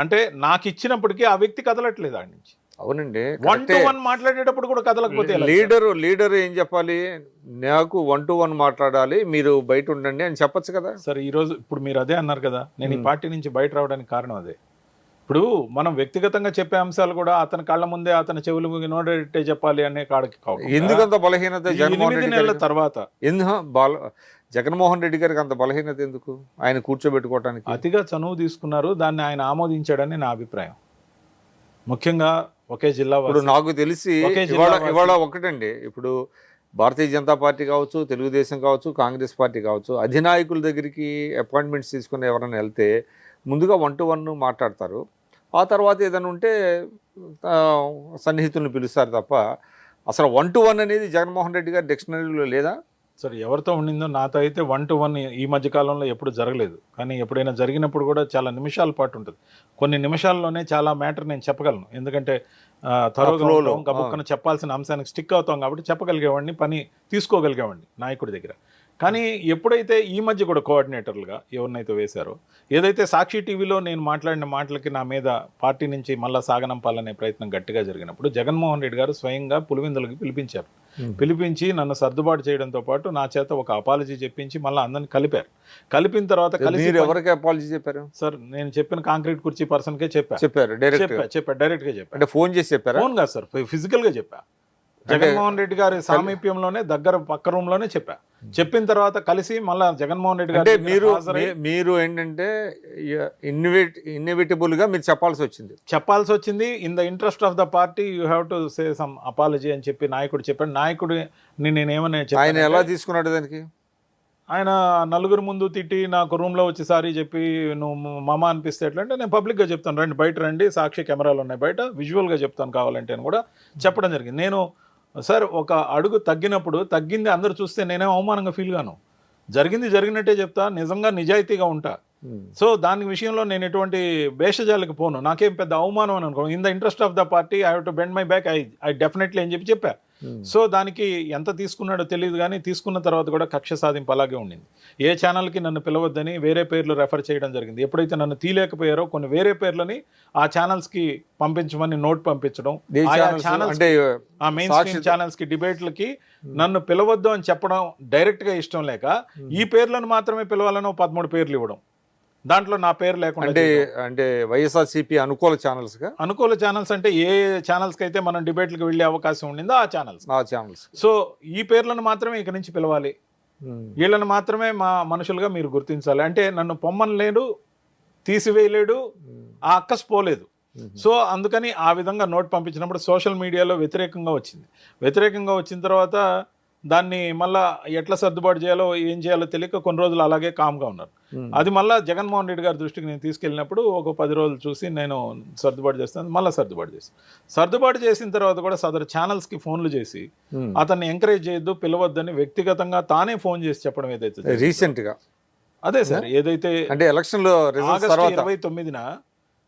అంటే నాకు ఇచ్చినప్పటికీ ఆ వ్యక్తి కదలట్లేదు ఆడి నుంచి. అవునండి, 1-to-1 మాట్లాడేటప్పుడు కూడా కదలకపోతే లీడర్ ఏం చెప్పాలి? నాకు 1-to-1 మాట్లాడాలి, మీరు బయట ఉండండి అని చెప్పొచ్చు కదా సార్. ఈ రోజు ఇప్పుడు మీరు అదే అన్నారు కదా, నేను ఈ పార్టీ నుంచి బయట రావడానికి కారణం అదే. ఇప్పుడు మనం వ్యక్తిగతంగా చెప్పే అంశాలు కూడా అతని కళ్ళ ముందే అతని చెవులు నోడెట్టే చెప్పాలి అనే కాడికి ఎందుకంత బలహీనత? 8 నెలల తర్వాత జగన్మోహన్ రెడ్డి గారికి అంత బలహీనత ఎందుకు? ఆయన కూర్చోబెట్టుకోవటానికి అతిగా చనువు తీసుకున్నారు, దాన్ని ఆయన ఆమోదించాడని నా అభిప్రాయం. ముఖ్యంగా ఒకే జిల్లా. ఇప్పుడు నాకు తెలిసి ఇవాళ ఒకటండి, ఇప్పుడు భారతీయ జనతా పార్టీ కావచ్చు, తెలుగుదేశం కావచ్చు, కాంగ్రెస్ పార్టీ కావచ్చు, అధినాయకుల దగ్గరికి అపాయింట్మెంట్స్ తీసుకుని ఎవరైనా వెళ్తే ముందుగా 1-to-1 మాట్లాడతారు. ఆ తర్వాత ఏదైనా ఉంటే సన్నిహితులను పిలుస్తారు తప్ప అసలు 1-to-1 అనేది జగన్మోహన్ రెడ్డి గారి డిక్షనరీలో లేదా? సరే, ఎవరితో ఉండిందో నాతో అయితే 1-to-1 ఈ మధ్యకాలంలో ఎప్పుడు జరగలేదు. కానీ ఎప్పుడైనా జరిగినప్పుడు కూడా చాలా నిమిషాల పాటు ఉంటుంది. కొన్ని నిమిషాల్లోనే చాలా మ్యాటర్ నేను చెప్పగలను. ఎందుకంటే గబుక్కన చెప్పాల్సిన అంశానికి స్టిక్ అవుతాం కాబట్టి చెప్పగలిగేవాడిని, పని తీసుకోగలిగేవాడిని నాయకుడి దగ్గర. కానీ ఎప్పుడైతే ఈ మధ్య కూడా కోఆర్డినేటర్లుగా ఎవరినైతే వేశారో, ఏదైతే సాక్షి టీవీలో నేను మాట్లాడిన మాటలకి నా మీద పార్టీ నుంచి మళ్ళా సాగనంపాలనే ప్రయత్నం గట్టిగా జరిగినప్పుడు జగన్మోహన్ రెడ్డి గారు స్వయంగా పులివెందులకి పిలిపించారు. పిలిపించి నన్ను సర్దుబాటు చేయడంతో పాటు నా చేత ఒక అపాలజీ చెప్పించి మళ్ళీ అందరిని కలిపారు. కలిపిన తర్వాత కలిసి మీరు ఎవరికి అపాలజీ చెప్పారు? సార్ నేను చెప్పిన కాంక్రీట్ కుర్చీ పర్సన్కే చెప్పారు డైరెక్ట్ గా చెప్పా. అంటే ఫోన్ చేసి చెప్పారా? ఫోన్ కాదు సార్, ఫిజికల్ గా చెప్పా. జగన్మోహన్ రెడ్డి గారి సామీప్యంలోనే దగ్గర పక్క రూమ్ లోనే చెప్పా. చెప్పిన తర్వాత కలిసి మళ్ళా జగన్మోహన్ రెడ్డి అంటే గారు మీరు ఏంటంటే ఇన్ఎవిటబుల్ గా మీరు చెప్పాల్సి వచ్చింది. In the interest of the party you have to say some apology అని చెప్పి నాయకుడు చెప్పాడు. నాయకుడు నేనేమన్నా ఆయన ఎలా తీసుకున్నాడు దానికి? ఆయన నలుగురు ముందు తిట్టి నాకు రూమ్లో వచ్చి సారీ చెప్పి నువ్వు మామ అనిపిస్తే ఎట్లా అంటే నేను పబ్లిక్గా చెప్తాను, రండి బయట రండి, సాక్షి కెమెరాలు ఉన్నాయి బయట, విజువల్గా చెప్తాను కావాలంటే అని కూడా చెప్పడం జరిగింది. నేను సార్ ఒక అడుగు తగ్గింది అందరూ చూస్తే నేనేం అవమానంగా ఫీల్ గాను. జరిగినట్టే చెప్తా, నిజంగా నిజాయితీగా ఉంటా. సో దాని విషయంలో నేను ఎటువంటి భేషజాలకు పోను, నాకేం పెద్ద అవమానం అని అనుకో. In the interest of the party I have to bend my back, I definitely అని చెప్పా. సో దానికి ఎంత తీసుకున్నాడో తెలియదు, కానీ తీసుకున్న తర్వాత కూడా కక్ష సాధింపు అలాగే ఉండింది. ఏ ఛానల్కి నన్ను పిలవద్దని వేరే పేర్లు రెఫర్ చేయడం జరిగింది. ఎప్పుడైతే నన్ను తీయలేకపోయారో కొన్ని వేరే పేర్లని ఆ ఛానల్స్కి పంపించమని నోట్ పంపించడం, ఆ మెయిన్ స్ట్రీమ్ ఛానల్స్కి డిబేట్లకి నన్ను పిలవద్దు అని చెప్పడం డైరెక్ట్గా ఇష్టం లేక ఈ పేర్లను మాత్రమే పిలవాలని 13 పేర్లు ఇవ్వడం, దాంట్లో నా పేరు లేకుండా. అంటే వైఎస్ఆర్సీపీ అనుకూల ఛానల్స్ అంటే ఏ ఛానల్స్కి అయితే మనం డిబేట్లకు వెళ్ళే అవకాశం ఉండిందో ఆ ఛానల్స్. సో ఈ పేర్లను మాత్రమే ఇక నుంచి పిలవాలి, వీళ్ళని మాత్రమే మా మనుషులుగా మీరు గుర్తించాలి. అంటే నన్ను పొమ్మనలేడు, తీసివేయలేడు, ఆ అక్కస్ పోలేదు. సో అందుకని ఆ విధంగా నోట్ పంపించినప్పుడు సోషల్ మీడియాలో వ్యతిరేకంగా వచ్చిన తర్వాత దాన్ని మళ్ళా ఎట్లా సర్దుబాటు చేయాలో ఏం చేయాలో తెలియక కొన్ని రోజులు అలాగే కామ్గా ఉన్నారు. అది మళ్ళీ జగన్మోహన్ రెడ్డి గారి దృష్టికి నేను తీసుకెళ్ళినప్పుడు ఒక 10 రోజులు చూసి నేను సర్దుబాటు చేస్తాను, మళ్ళీ సర్దుబాటు చేసిన తర్వాత కూడా సదరు ఛానల్స్కి ఫోన్లు చేసి అతన్ని ఎంకరేజ్ చేయొద్దు, పిలవద్దని వ్యక్తిగతంగా తానే ఫోన్ చేసి చెప్పడం ఏదైతే రీసెంట్గా అదే సార్, ఏదైతే అంటే ఎలక్షన్లో ఆగస్టు 29న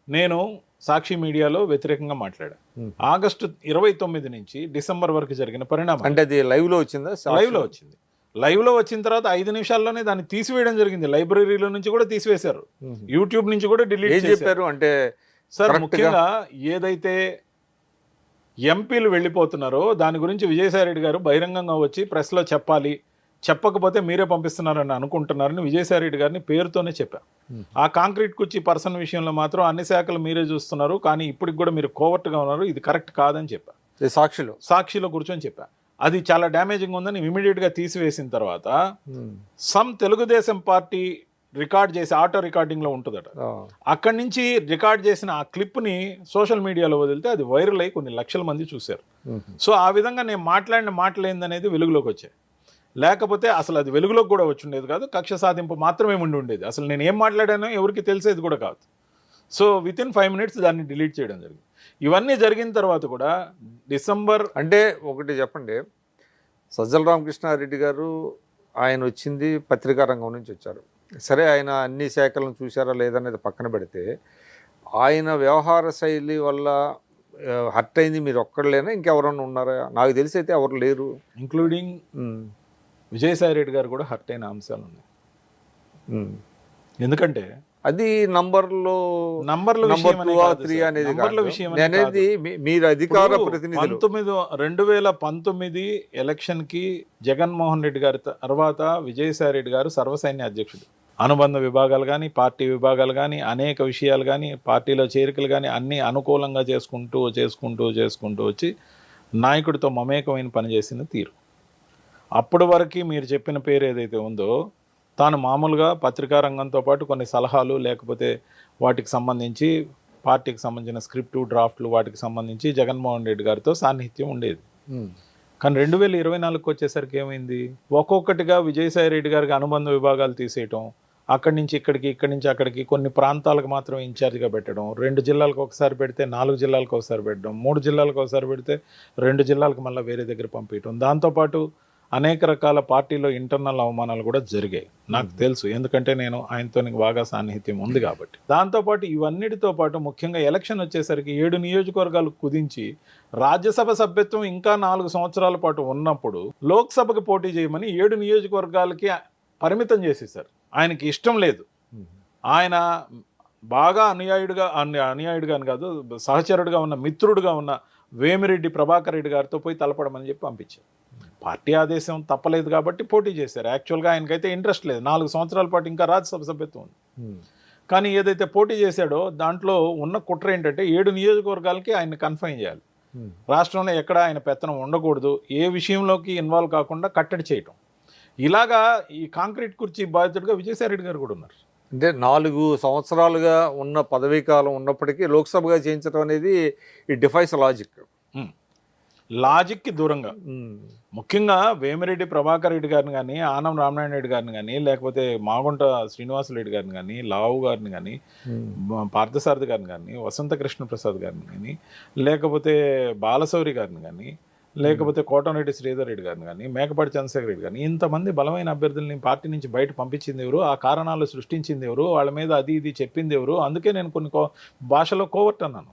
నేను సాక్షి మీడియాలో వ్యతిరేకంగా మాట్లాడా. ఆగస్టు 29 నుంచి డిసెంబర్ వరకు జరిగిన పరిణామం అంటే అది లైవ్లో వచ్చిందా? లైవ్లో వచ్చిన తర్వాత 5 నిమిషాల్లోనే దాన్ని తీసివేయడం జరిగింది. లైబ్రరీలో నుంచి కూడా తీసివేశారు, యూట్యూబ్ నుంచి కూడా డిలీట్ చేశారు. అంటే సార్ ముఖ్యంగా ఏదైతే ఎంపీలు వెళ్ళిపోతున్నారో దాని గురించి విజయసాయి రెడ్డి గారు బహిరంగంగా వచ్చి ప్రెస్లో చెప్పకపోతే మీరే పంపిస్తున్నారని అనుకుంటున్నారని విజయసాయి రెడ్డి గారిని పేరుతోనే చెప్పా. ఆ కాంక్రీట్ కుర్చీ పర్సన్ విషయంలో మాత్రం అన్ని శాఖలు మీరే చూస్తున్నారు, కానీ ఇప్పటికి కూడా మీరు కోవర్ట్గా ఉన్నారు, ఇది కరెక్ట్ కాదని చెప్పా. సాక్షిలో కూర్చొని చెప్పా. అది చాలా డ్యామేజింగ్ ఉందని ఇమీడియట్గా తీసివేసిన తర్వాత తెలుగుదేశం పార్టీ రికార్డ్ చేసి ఆటో రికార్డింగ్లో ఉంటుందట, అక్కడి నుంచి రికార్డ్ చేసిన ఆ క్లిప్ని సోషల్ మీడియాలో వదిలితే అది వైరల్ అయ్యి కొన్ని లక్షల మంది చూశారు. సో ఆ విధంగా నేను మాట్లాడిన మాటలు ఏందనేది వెలుగులోకి వచ్చాయి. లేకపోతే అసలు అది వెలుగులోకి కూడా వచ్చి ఉండేది కాదు, కక్ష సాధింపు మాత్రమే ఉండేది. అసలు నేను ఏం మాట్లాడానో ఎవరికి తెలిసేది కూడా కాదు. సో వితిన్ 5 minutes దాన్ని డిలీట్ చేయడం జరిగింది. ఇవన్నీ జరిగిన తర్వాత కూడా డిసెంబర్ అంటే ఒకటి చెప్పండి, సజ్జల రామకృష్ణారెడ్డి గారు ఆయన వచ్చింది పత్రికా రంగం నుంచి వచ్చారు. సరే, ఆయన అన్ని శాఖలను చూశారా లేదనేది పక్కన పెడితే ఆయన వ్యవహార శైలి వల్ల హర్ట్ అయింది మీరు ఒక్కళ్ళేనా, ఇంకెవరన్నా ఉన్నారా? నాకు తెలిసి అయితే ఎవరు లేరు, ఇంక్లూడింగ్ విజయసాయి రెడ్డి గారు కూడా హర్ట్ అయిన అంశాలు ఉన్నాయి. ఎందుకంటే అది నంబర్ల అనేది మీరు అధికార ప్రతినిధులు. 2019 ఎలక్షన్కి జగన్మోహన్ రెడ్డి గారి తర్వాత విజయసాయి రెడ్డి గారు సర్వసైన్య అధ్యక్షుడు. అనుబంధ విభాగాలు కానీ పార్టీ విభాగాలు కానీ అనేక విషయాలు కానీ పార్టీలో చేరికలు కానీ అన్నీ అనుకూలంగా చేసుకుంటూ వచ్చి నాయకుడితో మమేకమైన పనిచేసిన తీరు. అప్పటి వరకు మీరు చెప్పిన పేరు ఏదైతే ఉందో తాను మామూలుగా పత్రికా రంగంతో పాటు కొన్ని సలహాలు లేకపోతే వాటికి సంబంధించి పార్టీకి సంబంధించిన స్క్రిప్టు డ్రాఫ్ట్లు వాటికి సంబంధించి జగన్మోహన్ రెడ్డి గారితో సాన్నిహిత్యం ఉండేది. కానీ 2024కి వచ్చేసరికి ఏమైంది, ఒక్కొక్కటిగా విజయసాయి రెడ్డి గారికి అనుబంధ విభాగాలు తీసేయటం, అక్కడి నుంచి అక్కడికి కొన్ని ప్రాంతాలకు మాత్రం ఇన్ఛార్జ్గా పెట్టడం, 2 జిల్లాలకు ఒకసారి పెడితే 4 జిల్లాలకు ఒకసారి పెట్టడం, 3 జిల్లాలకు ఒకసారి పెడితే 2 జిల్లాలకు మళ్ళీ వేరే దగ్గర పంపించడం, దాంతోపాటు అనేక రకాల పార్టీలో ఇంటర్నల్ అవమానాలు కూడా జరిగాయి. నాకు తెలుసు, ఎందుకంటే నేను ఆయనతో బాగా సాన్నిహిత్యం ఉంది కాబట్టి. దాంతోపాటు ఇవన్నిటితో పాటు ముఖ్యంగా ఎలక్షన్ వచ్చేసరికి 7 నియోజకవర్గాలు కుదించి రాజ్యసభ సభ్యత్వం ఇంకా 4 సంవత్సరాల పాటు ఉన్నప్పుడు లోక్సభకు పోటీ చేయమని 7 నియోజకవర్గాలకి పరిమితం చేసేసారు. ఆయనకి ఇష్టం లేదు. ఆయన బాగా అనుయాయుడుగాని కాదు, సహచరుడుగా ఉన్న మిత్రుడుగా ఉన్న వేమిరెడ్డి ప్రభాకర్ రెడ్డి గారితో పోయి తలపడమని చెప్పి పంపించారు. పార్టీ ఆదేశం తప్పలేదు కాబట్టి పోటీ చేశారు. యాక్చువల్గా ఆయనకైతే ఇంట్రెస్ట్ లేదు, 4 సంవత్సరాల పాటు ఇంకా రాజ్యసభ సభ్యత్వం ఉంది. కానీ ఏదైతే పోటీ చేశాడో దాంట్లో ఉన్న కుట్ర ఏంటంటే 7 నియోజకవర్గాలకి ఆయన కన్ఫైన్ చేయాలి. రాష్ట్రంలో ఎక్కడ ఆయన పెత్తనం ఉండకూడదు, ఏ విషయంలోకి ఇన్వాల్వ్ కాకుండా కట్టడి చేయటం. ఇలాగా ఈ కాంక్రీట్ కుర్చీ బాధితుడిగా విజయసాయిరెడ్డి గారు కూడా ఉన్నారు. అంటే 4 సంవత్సరాలుగా ఉన్న పదవీ కాలం ఉన్నప్పటికీ లోక్సభగా చేయించడం అనేది ఈ డిఫైస్ లాజిక్కి దూరంగా. ముఖ్యంగా వేమిరెడ్డి ప్రభాకర్ రెడ్డి గారిని కానీ, ఆనం రామనారాయణ రెడ్డి గారిని కానీ, లేకపోతే మాగుంట శ్రీనివాసరెడ్డి గారిని కానీ, లావు గారిని కానీ, పార్థసారథి గారిని కానీ, వసంత కృష్ణ ప్రసాద్ గారిని కానీ, లేకపోతే బాలశౌరి గారిని కానీ, లేకపోతే కోటమిరెడ్డి శ్రీధర్ రెడ్డి గారిని కానీ, మేకపాటి చంద్రశేఖర్ రెడ్డి కానీ, ఇంతమంది బలమైన అభ్యర్థుల్ని పార్టీ నుంచి బయట పంపించింది ఎవరు, ఆ కారణాలు సృష్టించింది ఎవరు, వాళ్ళ మీద అది ఇది చెప్పింది ఎవరు. అందుకే నేను కొన్ని భాషలో కోవర్ట్ అన్నాను.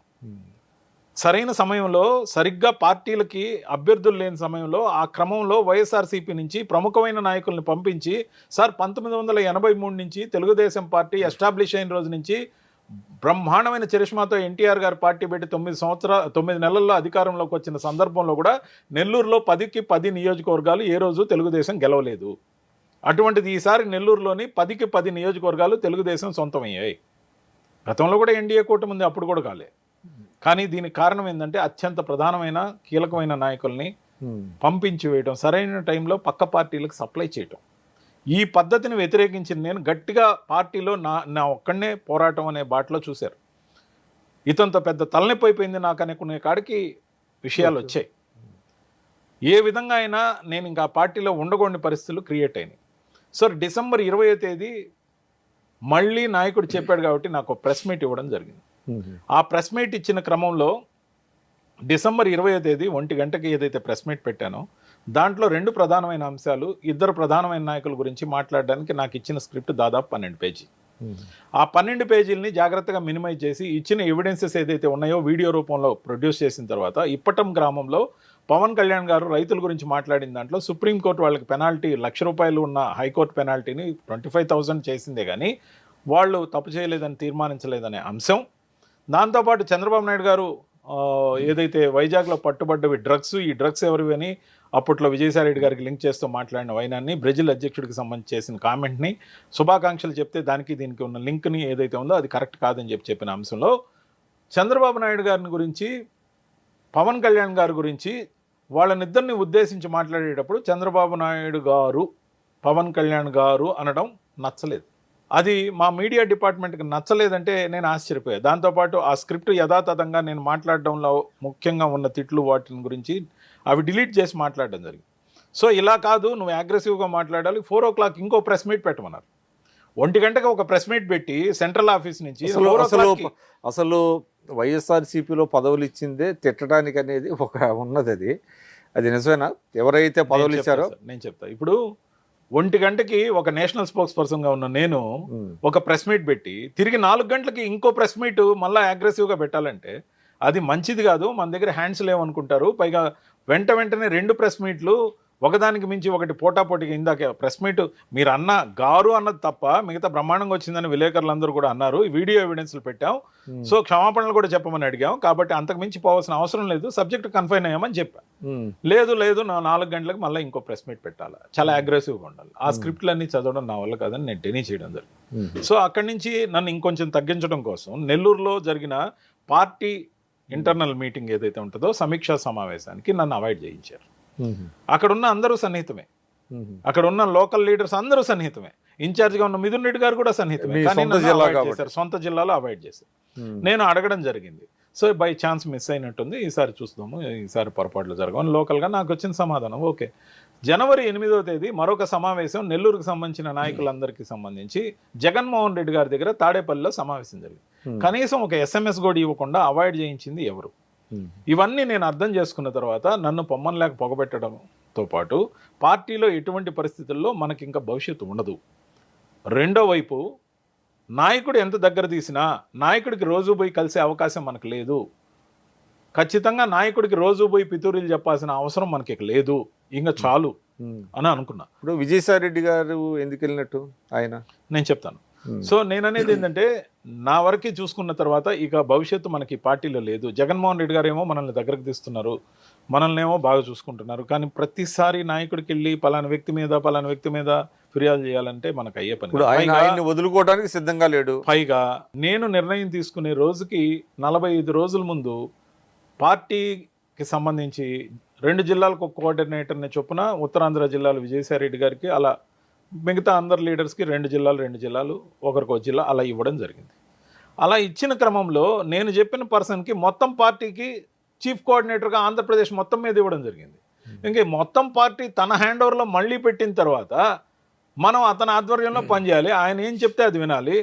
సరైన సమయంలో సరిగ్గా పార్టీలకి అభ్యర్థులు లేని సమయంలో ఆ క్రమంలో వైఎస్ఆర్సీపీ నుంచి ప్రముఖమైన నాయకుల్ని పంపించి, సార్ 1983 నుంచి తెలుగుదేశం పార్టీ ఎస్టాబ్లిష్ అయిన రోజు నుంచి బ్రహ్మాండమైన చరిష్మాతో ఎన్టీఆర్ గారు పార్టీ పెట్టి 9 నెలల్లో అధికారంలోకి వచ్చిన సందర్భంలో కూడా నెల్లూరులో 10కి 10 నియోజకవర్గాలు ఏ రోజు తెలుగుదేశం గెలవలేదు. అటువంటిది ఈసారి నెల్లూరులోని 10కి 10 నియోజకవర్గాలు తెలుగుదేశం సొంతమయ్యాయి. గతంలో కూడా ఎన్డీఏ కూటమి ఉంది, అప్పుడు కూడా కాలే. కానీ దీనికి కారణం ఏంటంటే అత్యంత ప్రధానమైన కీలకమైన నాయకుల్ని పంపించి వేయటం, సరైన టైంలో పక్క పార్టీలకు సప్లై చేయటం. ఈ పద్ధతిని వ్యతిరేకించిన నేను గట్టిగా పార్టీలో నా ఒక్కడనే పోరాటం అనే బాటలో చూశారు. ఇతంత పెద్ద తలనొప్పి అయిపోయింది నాకు అనుకునే కాడికి విషయాలు వచ్చాయి. ఏ విధంగా అయినా నేను ఇంకా పార్టీలో ఉండకూడని పరిస్థితులు క్రియేట్ అయినాయి. సో డిసెంబర్ 20వ తేదీ మళ్ళీ నాయకుడు చెప్పాడు కాబట్టి నాకు ప్రెస్ మీట్ ఇవ్వడం జరిగింది. ఆ ప్రెస్ మీట్ ఇచ్చిన క్రమంలో డిసెంబర్ 20వ తేదీ 1 గంటకి ఏదైతే ప్రెస్ మీట్ పెట్టానో దాంట్లో 2 ప్రధానమైన అంశాలు, 2 ప్రధానమైన నాయకుల గురించి మాట్లాడడానికి నాకు ఇచ్చిన స్క్రిప్ట్ దాదాపు 12 పేజీ. ఆ 12 పేజీలని జాగ్రత్తగా మినిమైజ్ చేసి ఇచ్చిన ఎవిడెన్సెస్ ఏదైతే ఉన్నాయో వీడియో రూపంలో ప్రొడ్యూస్ చేసిన తర్వాత ఇప్పటం గ్రామంలో పవన్ కళ్యాణ్ గారు రైతుల గురించి మాట్లాడిన దాంట్లో సుప్రీంకోర్టు వాళ్ళకి పెనాల్టీ ₹1,00,000 ఉన్న హైకోర్టు పెనాల్టీని 25,000 చేసిందే కానీ వాళ్ళు తప్పు చేయలేదని తీర్మానించలేదనే అంశం. దాంతోపాటు చంద్రబాబు నాయుడు గారు ఏదైతే వైజాగ్లో పట్టుబడ్డవి డ్రగ్స్, ఈ డ్రగ్స్ ఎవరివి అని అప్పట్లో విజయసాయిరెడ్డి గారికి లింక్ చేస్తూ మాట్లాడిన వైనాన్ని, బ్రెజిల్ అధ్యక్షుడికి సంబంధించి చేసిన కామెంట్ని, శుభాకాంక్షలు చెప్తే దానికి దీనికి ఉన్న లింక్ని ఏదైతే ఉందో అది కరెక్ట్ కాదని చెప్పిన అంశంలో చంద్రబాబు నాయుడు గారిని గురించి, పవన్ కళ్యాణ్ గారి గురించి వాళ్ళనిద్దరిని ఉద్దేశించి మాట్లాడేటప్పుడు చంద్రబాబు నాయుడు గారు, పవన్ కళ్యాణ్ గారు అనడం నచ్చలేదు. అది మా మీడియా డిపార్ట్మెంట్కి నచ్చలేదంటే నేను ఆశ్చర్యపోయాను. దాంతోపాటు ఆ స్క్రిప్ట్ యథాతథంగా నేను మాట్లాడడంలో ముఖ్యంగా ఉన్న తిట్లు వాటిని గురించి అవి డిలీట్ చేసి మాట్లాడడం జరిగింది. సో ఇలా కాదు, నువ్వు అగ్రెసివ్గా మాట్లాడాలి, 4 o'clock ఇంకో ప్రెస్ మీట్ పెట్టమన్నారు. 1 గంటకి ఒక ప్రెస్ మీట్ పెట్టి సెంట్రల్ ఆఫీస్ నుంచి అసలు వైఎస్ఆర్సీపీలో పదవులు ఇచ్చిందే తిట్టడానికి అనేది ఒక ఉన్నది. అది నిజమేనా? ఎవరైతే పదవులు ఇచ్చారో నేను చెప్తా. ఇప్పుడు 1 గంటకి ఒక నేషనల్ స్పోక్స్ పర్సన్గా ఉన్న నేను ఒక ప్రెస్ మీట్ పెట్టి తిరిగి 4 గంటలకి ఇంకో ప్రెస్ మీట్ మళ్ళీ అగ్రెసివ్గా పెట్టాలంటే అది మంచిది కాదు. మన దగ్గర హ్యాండ్స్ లేవనుకుంటారు. పైగా వెంటనే 2 ప్రెస్ మీట్లు ఒకదానికి మించి ఒకటి పోటాపోటీగా. ఇందాక ప్రెస్ మీట్ మీరు గారు అన్నది తప్ప మిగతా బ్రహ్మాండంగా వచ్చిందని విలేకరులందరూ కూడా అన్నారు. వీడియో ఎవిడెన్స్లు పెట్టాం, సో క్షమాపణలు కూడా చెప్పమని అడిగాం. కాబట్టి అంతకు మించి పోవాల్సిన అవసరం లేదు, సబ్జెక్ట్ కన్ఫైన్ అయ్యామని చెప్పా. లేదు నా 4 గంటలకు మళ్ళీ ఇంకో ప్రెస్ మీట్ పెట్టాలి, చాలా అగ్రెసివ్గా ఉండాలి. ఆ స్క్రిప్ట్లన్నీ చదవడం నా వల్ల కాదని నేను డెనీ చేయడం జరిగింది. సో అక్కడి నుంచి నన్ను ఇంకొంచెం తగ్గించడం కోసం నెల్లూరులో జరిగిన పార్టీ ఇంటర్నల్ మీటింగ్ ఏదైతే ఉంటుందో సమీక్షా సమావేశానికి నన్ను అవాయిడ్ చేయించారు. అక్కడ ఉన్న అందరూ సన్నిహితమే, అక్కడ ఉన్న లోకల్ లీడర్స్ అందరూ సన్నిహితమే, ఇన్ఛార్జ్గా ఉన్న మిథున్ రెడ్డి గారు కూడా సన్నిహితమే. సొంత జిల్లాలో అవాయిడ్ చేశారు. నేను అడగడం జరిగింది, సో బై ఛాన్స్ మిస్ అయినట్టుంది, ఈసారి చూస్తాము, ఈసారి పొరపాట్లు జరగవు. లోకల్గా నాకు వచ్చిన సమాధానం ఓకే. జనవరి 8వ తేదీ మరొక సమావేశం నెల్లూరుకు సంబంధించిన నాయకులందరికీ సంబంధించి జగన్మోహన్ రెడ్డి గారి దగ్గర తాడేపల్లిలో సమావేశం జరిగింది. కనీసం ఒక SMS కూడా ఇవ్వకుండా అవాయిడ్ చేయించింది ఎవరు? ఇవన్నీ నేను అర్థం చేసుకున్న తర్వాత నన్ను పొమ్మనలేక పొగబెట్టడంతో పాటు పార్టీలో ఎటువంటి పరిస్థితుల్లో మనకి ఇంకా భవిష్యత్తు ఉండదు. రెండో వైపు నాయకుడు ఎంత దగ్గర తీసినా నాయకుడికి రోజు పోయి కలిసే అవకాశం మనకు లేదు. ఖచ్చితంగా నాయకుడికి రోజు పోయి పితూరీలు చెప్పాల్సిన అవసరం మనకి లేదు, ఇంకా చాలు అని అనుకున్నా. ఇప్పుడు విజయసాయిరెడ్డి గారు ఎందుకు వెళ్ళినట్టు ఆయన నేను చెప్తాను. సో నేను అనేది ఏంటంటే నా వరకు చూసుకున్న తర్వాత ఇక భవిష్యత్తు మనకి పార్టీలో లేదు. జగన్మోహన్ రెడ్డి గారు ఏమో మనల్ని దగ్గరకు తీస్తున్నారు, మనల్నేమో బాగా చూసుకుంటున్నారు. కానీ ప్రతిసారి నాయకుడికి వెళ్ళి పలానా వ్యక్తి మీద ఫిర్యాదు చేయాలంటే మనకు అయ్యే పని ఇప్పుడు కాదు. ఆయన ఆయన్ని వదులుకోవడానికి సిద్ధంగా లేడు. పైగా నేను నిర్ణయం తీసుకునే రోజుకి 45 రోజుల ముందు పార్టీకి సంబంధించి 2 జిల్లాలకు ఒక కోఆర్డినేటర్ని చొప్పున ఉత్తరాంధ్ర జిల్లాలో విజయసాయిరెడ్డి గారికి, అలా మిగతా అందరు లీడర్స్కి 2 జిల్లాలు ఒకరికి ఒక జిల్లా అలా ఇవ్వడం జరిగింది. అలా ఇచ్చిన క్రమంలో నేను చెప్పిన పర్సన్కి మొత్తం పార్టీకి చీఫ్ కోఆర్డినేటర్గా ఆంధ్రప్రదేశ్ మొత్తం మీద ఇవ్వడం జరిగింది. ఇంకే మొత్తం పార్టీ తన హ్యాండ్ ఓవర్లో మళ్ళీ పెట్టిన తర్వాత మనం అతని ఆధ్వర్యంలో పనిచేయాలి. ఆయన ఏం చెప్తే అది వినాలి.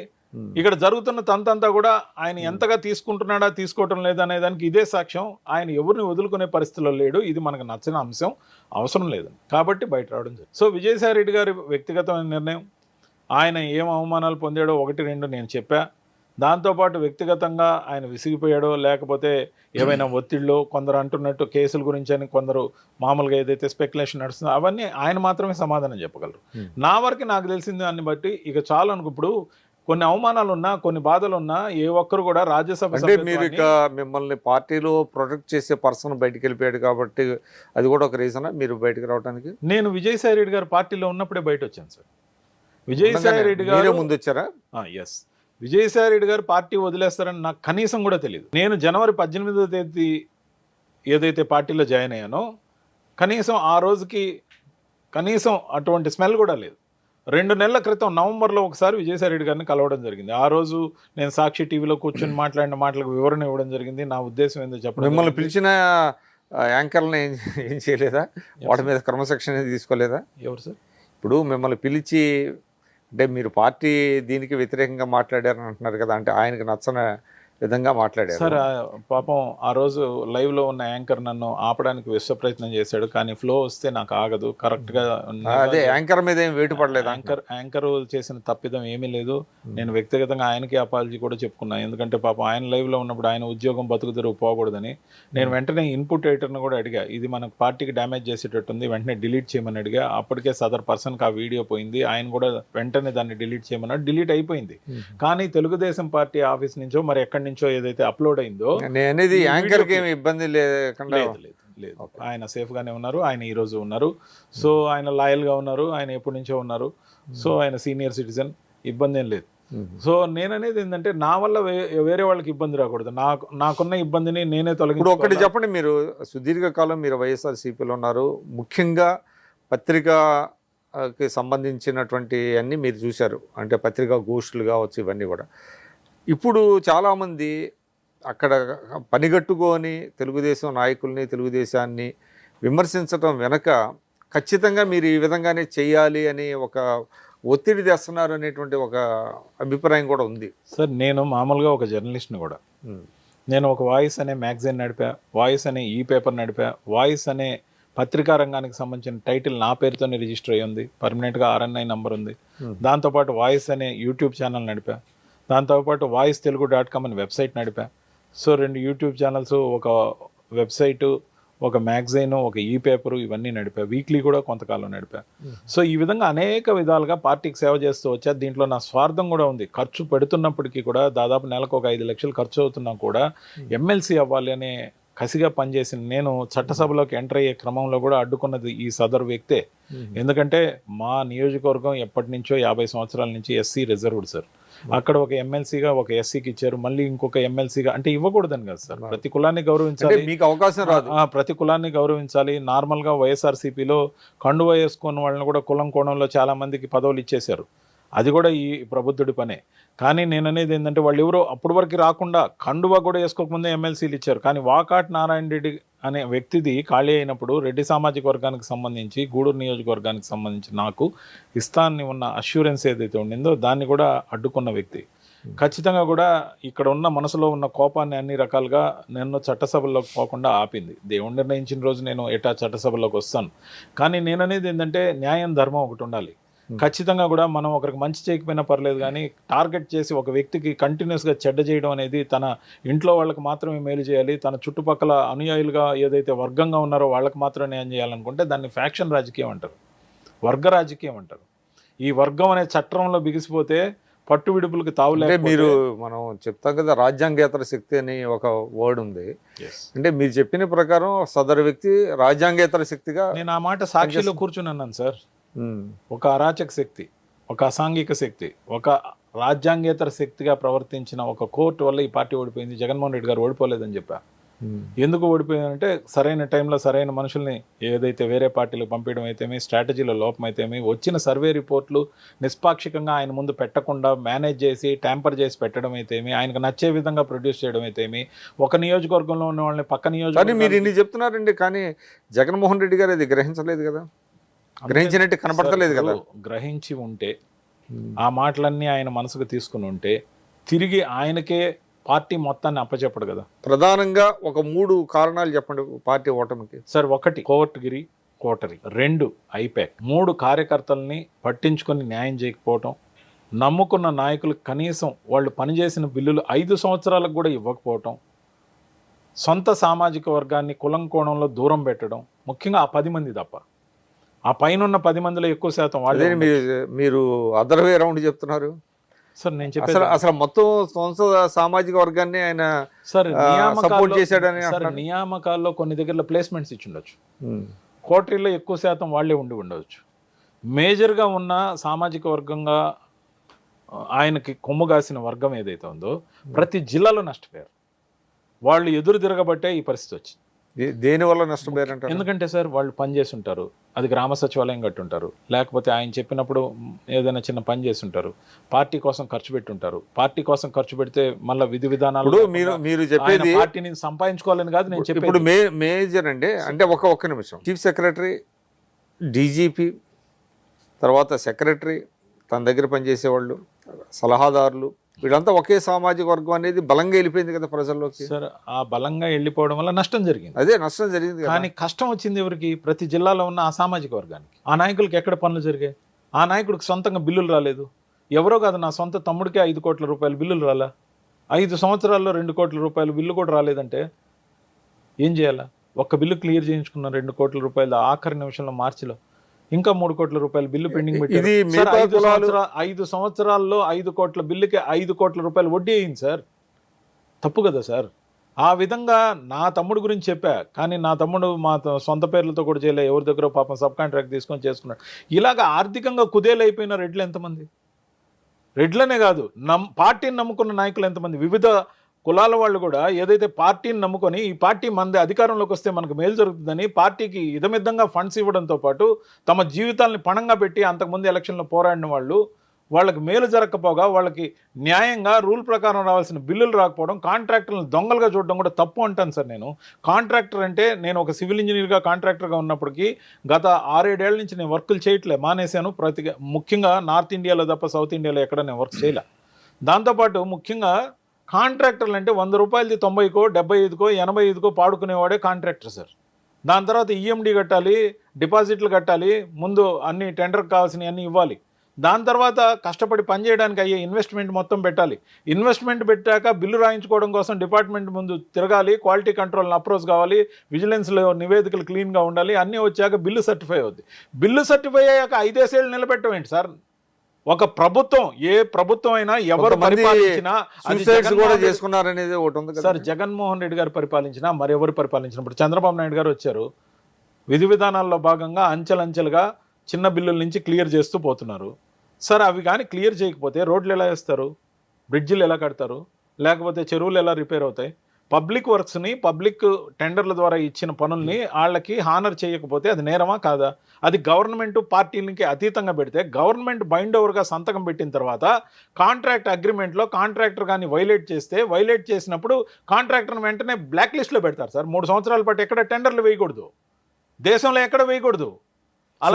ఇక్కడ జరుగుతున్న తంతంతా కూడా ఆయన ఎంతగా తీసుకుంటున్నాడా తీసుకోవటం లేదా అనే దానికి ఇదే సాక్ష్యం. ఆయన ఎవరిని వదులుకునే పరిస్థితిలో లేడు. ఇది మనకు నచ్చిన అంశం, అవసరం లేదు కాబట్టి బయట రావడం జరిగింది. సో విజయసాయిరెడ్డి గారి వ్యక్తిగతమైన నిర్ణయం, ఆయన ఏం అవమానాలు పొందాడో 1-2 నేను చెప్పా. దాంతోపాటు వ్యక్తిగతంగా ఆయన విసిగిపోయాడో లేకపోతే ఏమైనా ఒత్తిడిలో, కొందరు అంటున్నట్టు కేసుల గురించి అని కొందరు మామూలుగా ఏదైతే స్పెక్యులేషన్ నడుస్తుందో అవన్నీ ఆయన మాత్రమే సమాధానం చెప్పగలరు. నా వరకు నాకు తెలిసిన దాన్ని బట్టి ఇక చాలు అనుకో. ఇప్పుడు కొన్ని అవమానాలు ఉన్నా, కొన్ని బాధలు ఉన్నా ఏ ఒక్కరు కూడా రాజ్యసభ అంటే మీరు ఇక మిమ్మల్ని పార్టీలో ప్రొటెక్ట్ చేసే పర్సన్ బయటికి వెళ్ళిపోయాడు కాబట్టి అది కూడా ఒక రీజనా మీరు బయటకు రావడానికి? నేను విజయసాయిరెడ్డి గారు పార్టీలో ఉన్నప్పుడే బయట వచ్చాను సార్. విజయసాయిరెడ్డి గారు ముందు వచ్చారా? ఎస్. విజయసాయిరెడ్డి గారు పార్టీ వదిలేస్తారని నాకు కనీసం కూడా తెలియదు. నేను జనవరి 18వ తేదీ ఏదైతే పార్టీలో జాయిన్ అయ్యానో కనీసం ఆ రోజుకి కనీసం అటువంటి స్మెల్ కూడా లేదు. 2 నెలల క్రితం నవంబర్లో ఒకసారి విజయసాయిరెడ్డి గారిని కలవడం జరిగింది. ఆ రోజు నేను సాక్షి టీవీలో కూర్చొని మాట్లాడిన మాటలకు వివరణ ఇవ్వడం జరిగింది. నా ఉద్దేశం ఏందో చెప్పడం. మిమ్మల్ని పిలిచిన యాంకర్లను ఏం చేయలేదా? వాటి మీద క్రమశిక్షణ తీసుకోలేదా? ఎవరు సార్? ఇప్పుడు మిమ్మల్ని పిలిచి అంటే మీరు పార్టీ దీనికి వ్యతిరేకంగా మాట్లాడారని అంటున్నారు కదా, అంటే ఆయనకు నచ్చని విధంగా మాట్లాడారు సార్. పాపం ఆ రోజు లైవ్లో ఉన్న యాంకర్ నన్ను ఆపడానికి విశ్వ ప్రయత్నం చేశాడు, కానీ ఫ్లో వస్తే నాకు ఆగదు. కరెక్ట్గా అదే యాంకర్ మీద ఏం వేటు పడలేదు. యాంకర్ చేసిన తప్పిదం ఏమీ లేదు. నేను వ్యక్తిగతంగా ఆయనకి అపాలజీ కూడా చెప్పుకున్నాను. ఎందుకంటే పాపం ఆయన లైవ్లో ఉన్నప్పుడు ఆయన ఉద్యోగం బతుకుదెరువు పోకూడదని నేను వెంటనే ఇన్పుట్ ఎడిటర్ని కూడా అడిగా, ఇది మన పార్టీకి డ్యామేజ్ చేసేటట్టుంది, వెంటనే డిలీట్ చేయమని అడిగా. అప్పటికే సదర్ పర్సన్కి ఆ వీడియో పోయింది. ఆయన కూడా వెంటనే దాన్ని డిలీట్ చేయమన్నాడు. డిలీట్ అయిపోయింది. కానీ తెలుగుదేశం పార్టీ ఆఫీస్ నుంచో మరి ఎక్కడి నుంచో ఏదైతే అప్లోడ్ అయిందో అనేది యాంకర్కి ఏమి ఇబ్బంది లేకుండా లేదు. ఆయన సేఫ్ గానే ఉన్నారు. ఆయన ఈ రోజు ఉన్నారు. సో ఆయన లాయల్ గా ఉన్నారు. ఆయన ఎప్పటి నుంచో ఉన్నారు. సో ఆయన సీనియర్ సిటిజన్, ఇబ్బంది ఏం లేదు. సో నేననేది ఏంటంటే నా వల్ల వేరే వాళ్ళకి ఇబ్బంది రాకూడదు. నాకున్న ఇబ్బందిని నేనే తొలగి. ఇప్పుడు ఒకటి చెప్పండి, మీరు సుదీర్ఘకాలం మీరు వైఎస్ఆర్సీపీలో ఉన్నారు. ముఖ్యంగా పత్రికకి సంబంధించినటువంటి అన్నీ మీరు చూశారు. అంటే పత్రికా గోష్ఠులు కావచ్చు, ఇవన్నీ కూడా. ఇప్పుడు చాలామంది అక్కడ పనిగట్టుకొని తెలుగుదేశం నాయకుల్ని, తెలుగుదేశాన్ని విమర్శించడం వెనక ఖచ్చితంగా మీరు ఈ విధంగానే చేయాలి అని ఒక ఒత్తిడి తెస్తున్నారు అనేటువంటి ఒక అభిప్రాయం కూడా ఉంది సార్. నేను మామూలుగా ఒక జర్నలిస్ట్ని కూడా. నేను ఒక వాయిస్ అనే మ్యాగజైన్ నడిపా, వాయిస్ అనే ఈ పేపర్ నడిపా, వాయిస్ అనే పత్రికా రంగానికి సంబంధించిన టైటిల్ నా పేరుతోనే రిజిస్టర్ అయ్యి ఉంది. పర్మనెంట్గా RNI నంబర్ ఉంది. దాంతోపాటు వాయిస్ అనే యూట్యూబ్ ఛానల్ నడిపా. దాంతోపాటు voicetelugu.com అని వెబ్సైట్ నడిపా. సో 2 యూట్యూబ్ ఛానల్స్, ఒక వెబ్సైటు, ఒక మ్యాగజైన్, ఒక ఈ పేపరు, ఇవన్నీ నడిపా. వీక్లీ కూడా కొంతకాలం నడిపా. సో ఈ విధంగా అనేక విధాలుగా పార్టీకి సేవ చేస్తూ వచ్చా. దీంట్లో నా స్వార్థం కూడా ఉంది. ఖర్చు పెడుతున్నప్పటికీ కూడా దాదాపు నెలకు ఒక 5 లక్షలు ఖర్చు అవుతున్నా కూడా ఎమ్మెల్సీ అవ్వాలి అనే కసిగా పనిచేసిన నేను చట్టసభలోకి ఎంటర్ అయ్యే క్రమంలో కూడా అడ్డుకున్నది ఈ సదరు వ్యక్తే. ఎందుకంటే మా నియోజకవర్గం ఎప్పటి నుంచో 50 సంవత్సరాల నుంచి ఎస్సీ రిజర్వ్డ్ సార్. అక్కడ ఒక ఎమ్మెల్సీగా ఒక ఎస్సీకి ఇచ్చారు, మళ్ళీ ఇంకొక ఎమ్మెల్సీగా. అంటే ఇవ్వకూడదని కదా సార్, ప్రతి కులాన్ని గౌరవించాలి, మీకు అవకాశం రాదు. ప్రతి కులాన్ని గౌరవించాలి. నార్మల్గా వైఎస్ఆర్సీపీలో కండువా వేసుకున్న వాళ్ళని కూడా కులం కోణంలో చాలా మందికి పదవులు ఇచ్చేశారు. అది కూడా ఈ ప్రబుద్ధుడి పనే. కానీ నేను అనేది ఏంటంటే వాళ్ళు ఎవరో అప్పటి వరకు రాకుండా కండువా కూడా వేసుకోకముందే ఎమ్మెల్సీలు ఇచ్చారు. కానీ వాకాటి నారాయణ రెడ్డి అనే వ్యక్తిది ఖాళీ అయినప్పుడు రెడ్డి సామాజిక వర్గానికి సంబంధించి, గూడూరు నియోజకవర్గానికి సంబంధించి నాకు ఇస్తాన్ని ఉన్న అష్యూరెన్స్ ఏదైతే ఉండిందో దాన్ని కూడా అడ్డుకున్న వ్యక్తి. ఖచ్చితంగా కూడా ఇక్కడ ఉన్న మనసులో ఉన్న కోపాన్ని అన్ని రకాలుగా నన్ను చట్టసభల్లోకి పోకుండా ఆపింది. దేవుడు నిర్ణయించిన రోజు నేను ఎటా చట్టసభలోకి వస్తాను. కానీ నేననేది ఏంటంటే న్యాయం, ధర్మం ఒకటి ఉండాలి. ఖచ్చితంగా కూడా మనం ఒకరికి మంచి చేయకపోయినా పర్లేదు, కానీ టార్గెట్ చేసి ఒక వ్యక్తికి కంటిన్యూస్గా చెడ్డ చేయడం అనేది తన ఇంట్లో వాళ్ళకి మాత్రమే మేలు చేయాలి, తన చుట్టుపక్కల అనుయాయులుగా ఏదైతే వర్గంగా ఉన్నారో వాళ్ళకి మాత్రమే న్యాయం చేయాలనుకుంటే దాన్ని ఫ్యాక్షన్ రాజకీయం అంటారు, వర్గ రాజకీయం అంటారు. ఈ వర్గం అనే చట్టంలో బిగిసిపోతే పట్టు విడుపులకు అంటే తావులే మీరు మనం చెప్తాం కదా రాజ్యాంగేతర శక్తి అని ఒక వర్డ్ ఉంది. అంటే మీరు చెప్పిన ప్రకారం సదరు వ్యక్తి రాజ్యాంగేతర శక్తిగా నేను ఆ మాట సాక్షిలో కూర్చున్నాను సార్. ఒక అరాచక శక్తి, ఒక అసాంఘిక శక్తి, ఒక రాజ్యాంగేతర శక్తిగా ప్రవర్తించిన ఒక కోర్టు వల్ల ఈ పార్టీ ఓడిపోయింది. జగన్మోహన్ రెడ్డి గారు ఓడిపోలేదని చెప్పా. ఎందుకు ఓడిపోయిందంటే సరైన టైంలో సరైన మనుషుల్ని ఏదైతే వేరే పార్టీలకు పంపించడం అయితేమి, స్ట్రాటజీలో లోపం అయితేమి, వచ్చిన సర్వే రిపోర్ట్లు నిష్పాక్షికంగా ఆయన ముందు పెట్టకుండా మేనేజ్ చేసి ట్యాంపర్ చేసి పెట్టడం అయితేమి, ఆయనకు నచ్చే విధంగా ప్రొడ్యూస్ చేయడం అయితేమి, ఒక నియోజకవర్గంలో ఉన్న వాళ్ళని పక్క కానీ నియోజకవర్గం మీరు ఇన్ని చెప్తున్నారండి, కానీ జగన్మోహన్ రెడ్డి గారు అది గ్రహించలేదు కదా, గ్రహించినట్టు కనపడతలేదు కదా. గ్రహించి ఉంటే ఆ మాటలన్నీ ఆయన మనసుకు తీసుకుని ఉంటే తిరిగి ఆయనకే పార్టీ మొత్తాన్ని అప్పచెప్పడు కదా. ప్రధానంగా ఒక 3 కారణాలు చెప్పండి పార్టీ ఓటమికి. సార్, 1 కోర్టుగిరి కోటరి, 2 ఐపాక్, 3 కార్యకర్తల్ని పట్టించుకొని న్యాయం చేయకపోవటం, నమ్ముకున్న నాయకులు కనీసం వాళ్ళు పనిచేసిన బిల్లులు 5 సంవత్సరాలకు కూడా ఇవ్వకపోవటం, సొంత సామాజిక వర్గాన్ని కులం కోణంలో దూరం పెట్టడం, ముఖ్యంగా ఆ 10 మంది తప్ప ఆ పైన 10 మందిలో ఎక్కువ శాతం వాళ్ళే. మీరు అదర్ వే రౌండ్ చెప్తున్నారు సార్. నేను చెప్పేది అసలు మొత్తం సొంత సామాజిక వర్గాన్ని ఆయన సార్ సపోర్ట్ చేశాడని. నియామకాల్లో కొన్ని దగ్గర ప్లేస్మెంట్స్ ఇచ్చి ఉండొచ్చు, కోటరీలో ఎక్కువ శాతం వాళ్ళే ఉండి ఉండవచ్చు. మేజర్గా ఉన్న సామాజిక వర్గంగా ఆయనకి కొమ్ముగాసిన వర్గం ఏదైతే ఉందో ప్రతి జిల్లాలో నష్టపోయారు. వాళ్ళు ఎదురు తిరగబట్టే ఈ పరిస్థితి వచ్చింది. దేనివల్ల నష్టపోయారంటారు? ఎందుకంటే సార్ వాళ్ళు పని చేస్తుంటారు, అది గ్రామ సచివాలయం కట్టుంటారు, లేకపోతే ఆయన చెప్పినప్పుడు ఏదైనా చిన్న పని చేస్తుంటారు, పార్టీ కోసం ఖర్చు పెట్టుంటారు. పార్టీ కోసం ఖర్చు పెడితే మళ్ళీ విధి విధానాలు మీరు చెప్పేది పార్టీని సంపాదించుకోవాలని కాదు నేను చెప్పేది. ఇప్పుడు మేజర్ అండి, అంటే ఒక్క నిమిషం. చీఫ్ సెక్రటరీ, డీజీపీ, తర్వాత సెక్రటరీ, తన దగ్గర పనిచేసేవాళ్ళు, సలహాదారులు, వీళ్ళంతా ఒకే సామాజిక వర్గం అనేది బలంగా వెళ్ళిపోయింది కదా ప్రజల్లోకి. సార్, ఆ బలంగా వెళ్ళిపోవడం వల్ల నష్టం జరిగింది. అదే నష్టం జరిగింది, కానీ కష్టం వచ్చింది ఎవరికి? ప్రతి జిల్లాలో ఉన్న ఆ సామాజిక వర్గానికి. ఆ నాయకులకి ఎక్కడ పనులు జరిగాయి? ఆ నాయకుడికి సొంతంగా బిల్లులు రాలేదు. ఎవరో కాదు, నా సొంత తమ్ముడికే 5 కోట్ల రూపాయలు బిల్లులు రాలా. 5 సంవత్సరాల్లో 2 కోట్ల రూపాయలు బిల్లు కూడా రాలేదంటే ఏం చేయాలా? ఒక్క బిల్లు క్లియర్ చేయించుకున్న 2 కోట్ల రూపాయలు ఆఖరి నిమిషంలో మార్చిలో ఇంకా 3 కోట్ల రూపాయలు బిల్లు పెండింగ్ పెట్టారు. 5 సంవత్సరాల్లో 5 కోట్ల బిల్లుకి 5 కోట్ల రూపాయలు వడ్డీ అయింది సార్. తప్పు కదా సార్? ఆ విధంగా నా తమ్ముడు గురించి చెప్పా, కానీ నా తమ్ముడు మా సొంత పేర్లతో కూడా చేయలే, ఎవరి దగ్గర పాపం సబ్ కాంట్రాక్ట్ తీసుకొని చేసుకున్నాడు. ఇలాగ ఆర్థికంగా కుదేలైపోయిన రెడ్లు ఎంతమంది? రెడ్లనే కాదు, పార్టీని నమ్ముకున్న నాయకులు ఎంతమంది? వివిధ కులాల వాళ్ళు కూడా ఏదైతే పార్టీని నమ్ముకొని ఈ పార్టీ మంది అధికారంలోకి వస్తే మనకు మేలు జరుగుతుందని పార్టీకి ఇదమిద్దంగా ఫండ్స్ ఇవ్వడంతో పాటు తమ జీవితాలని పణంగా పెట్టి అంతకుముందు ఎలక్షన్లో పోరాడిన వాళ్ళు, వాళ్ళకి మేలు జరగకపోగా వాళ్ళకి న్యాయంగా రూల్ ప్రకారం రావాల్సిన బిల్లులు రాకపోవడం, కాంట్రాక్టర్లను దొంగలుగా చూడడం కూడా తప్పు అంటాను సార్ నేను. కాంట్రాక్టర్ అంటే నేను ఒక సివిల్ ఇంజనీర్గా కాంట్రాక్టర్గా ఉన్నప్పటికీ గత 6-7 ఏళ్ల నుంచి నేను వర్కులు చేయట్లే, మానేశాను. ముఖ్యంగా నార్త్ ఇండియాలో తప్ప సౌత్ ఇండియాలో ఎక్కడ నేను వర్క్ చేయలే. దాంతోపాటు ముఖ్యంగా కాంట్రాక్టర్లు అంటే 100 రూపాయలది 90కో 75కో 85కో పాడుకునేవాడే కాంట్రాక్టర్ సార్. దాని తర్వాత ఈఎండి కట్టాలి, డిపాజిట్లు కట్టాలి, ముందు అన్ని టెండర్కి కావాల్సినవి అన్నీ ఇవ్వాలి. దాని తర్వాత కష్టపడి పనిచేయడానికి అయ్యే ఇన్వెస్ట్మెంట్ మొత్తం పెట్టాలి. ఇన్వెస్ట్మెంట్ పెట్టాక బిల్లు రాయించుకోవడం కోసం డిపార్ట్మెంట్ ముందు తిరగాలి, క్వాలిటీ కంట్రోల్ని అప్రోచ్ కావాలి, విజిలెన్స్లో నివేదికలు క్లీన్గా ఉండాలి. అన్నీ వచ్చాక బిల్లు సర్టిఫై అవుద్ది. బిల్లు సర్టిఫై అయ్యాక 5 ఏళ్ళు నిలబెట్టమేంటి సార్? ఒక ప్రభుత్వం, ఏ ప్రభుత్వం అయినా ఎవరు పరిపాలించినా సార్, జగన్మోహన్ రెడ్డి గారు పరిపాలించినా మరెవరు పరిపాలించినప్పుడు చంద్రబాబు నాయుడు గారు వచ్చారు, విధి విధానాల్లో భాగంగా అంచెలంచెలుగా చిన్న బిల్లుల నుంచి క్లియర్ చేస్తూ పోతున్నారు. సార్, అవి కానీ క్లియర్ చేయకపోతే రోడ్లు ఎలా వేస్తారు, బ్రిడ్జిలు ఎలా కడతారు, లేకపోతే చెరువులు ఎలా రిపేర్ అవుతాయి? పబ్లిక్ వర్క్స్ని, పబ్లిక్ టెండర్ల ద్వారా ఇచ్చిన పనుల్ని వాళ్ళకి హానర్ చేయకపోతే అది నేరమా కాదా? అది గవర్నమెంట్ పార్టీలకి అతీతంగా పెడితే గవర్నమెంట్ బైండ్ ఓవర్గా సంతకం పెట్టిన తర్వాత కాంట్రాక్ట్ అగ్రిమెంట్లో కాంట్రాక్టర్ కానీ వైలేట్ చేసినప్పుడు కాంట్రాక్టర్ని వెంటనే బ్లాక్ లిస్ట్లో పెడతారు సార్. 3 సంవత్సరాల పాటు ఎక్కడ టెండర్లు వేయకూడదు, దేశంలో ఎక్కడ వేయకూడదు. ఆ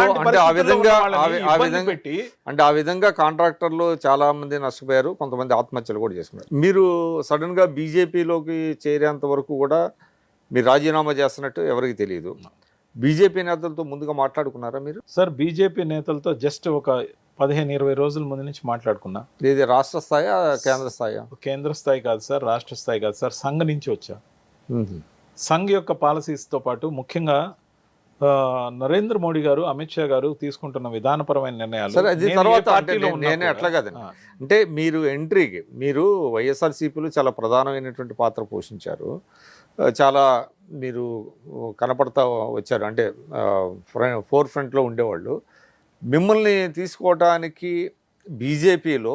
విధంగా కాంట్రాక్టర్లు చాలా మంది నష్టపోయారు, కొంతమంది ఆత్మహత్యలు కూడా చేసుకున్నారు. మీరు సడన్ గా బీజేపీలోకి చేరేంత వరకు కూడా మీరు రాజీనామా చేస్తున్నట్టు ఎవరికి తెలియదు. బీజేపీ నేతలతో ముందుగా మాట్లాడుకున్నారా మీరు? సార్, బీజేపీ నేతలతో జస్ట్ ఒక 15-20 రోజుల ముందు నుంచి మాట్లాడుకున్నా. ఇది రాష్ట్ర స్థాయా కేంద్ర స్థాయా? కేంద్ర స్థాయి కాదు సార్, రాష్ట్ర స్థాయి కాదు సార్, సంఘ్ నుంచి వచ్చా. సంఘ్ యొక్క పాలసీస్తో పాటు ముఖ్యంగా నరేంద్ర మోడీ గారు, అమిత్ షా గారు తీసుకుంటున్న విధానపరమైన నిర్ణయాలు సరే అది నేను ఏ తర్వాత అంటే పార్టీలో ఉన్నా నేనే కూడా- అట్లా కాదండి. ఆ, అంటే మీరు ఎంట్రీకి మీరు వైఎస్ఆర్సీపీలో చాలా ప్రధానమైనటువంటి పాత్ర పోషించారు. చాలా మీరు కనపడతా వచ్చారు, అంటే ఫోర్ ఫ్రంట్లో ఉండేవాళ్ళు. మిమ్మల్ని తీసుకోవడానికి బీజేపీలో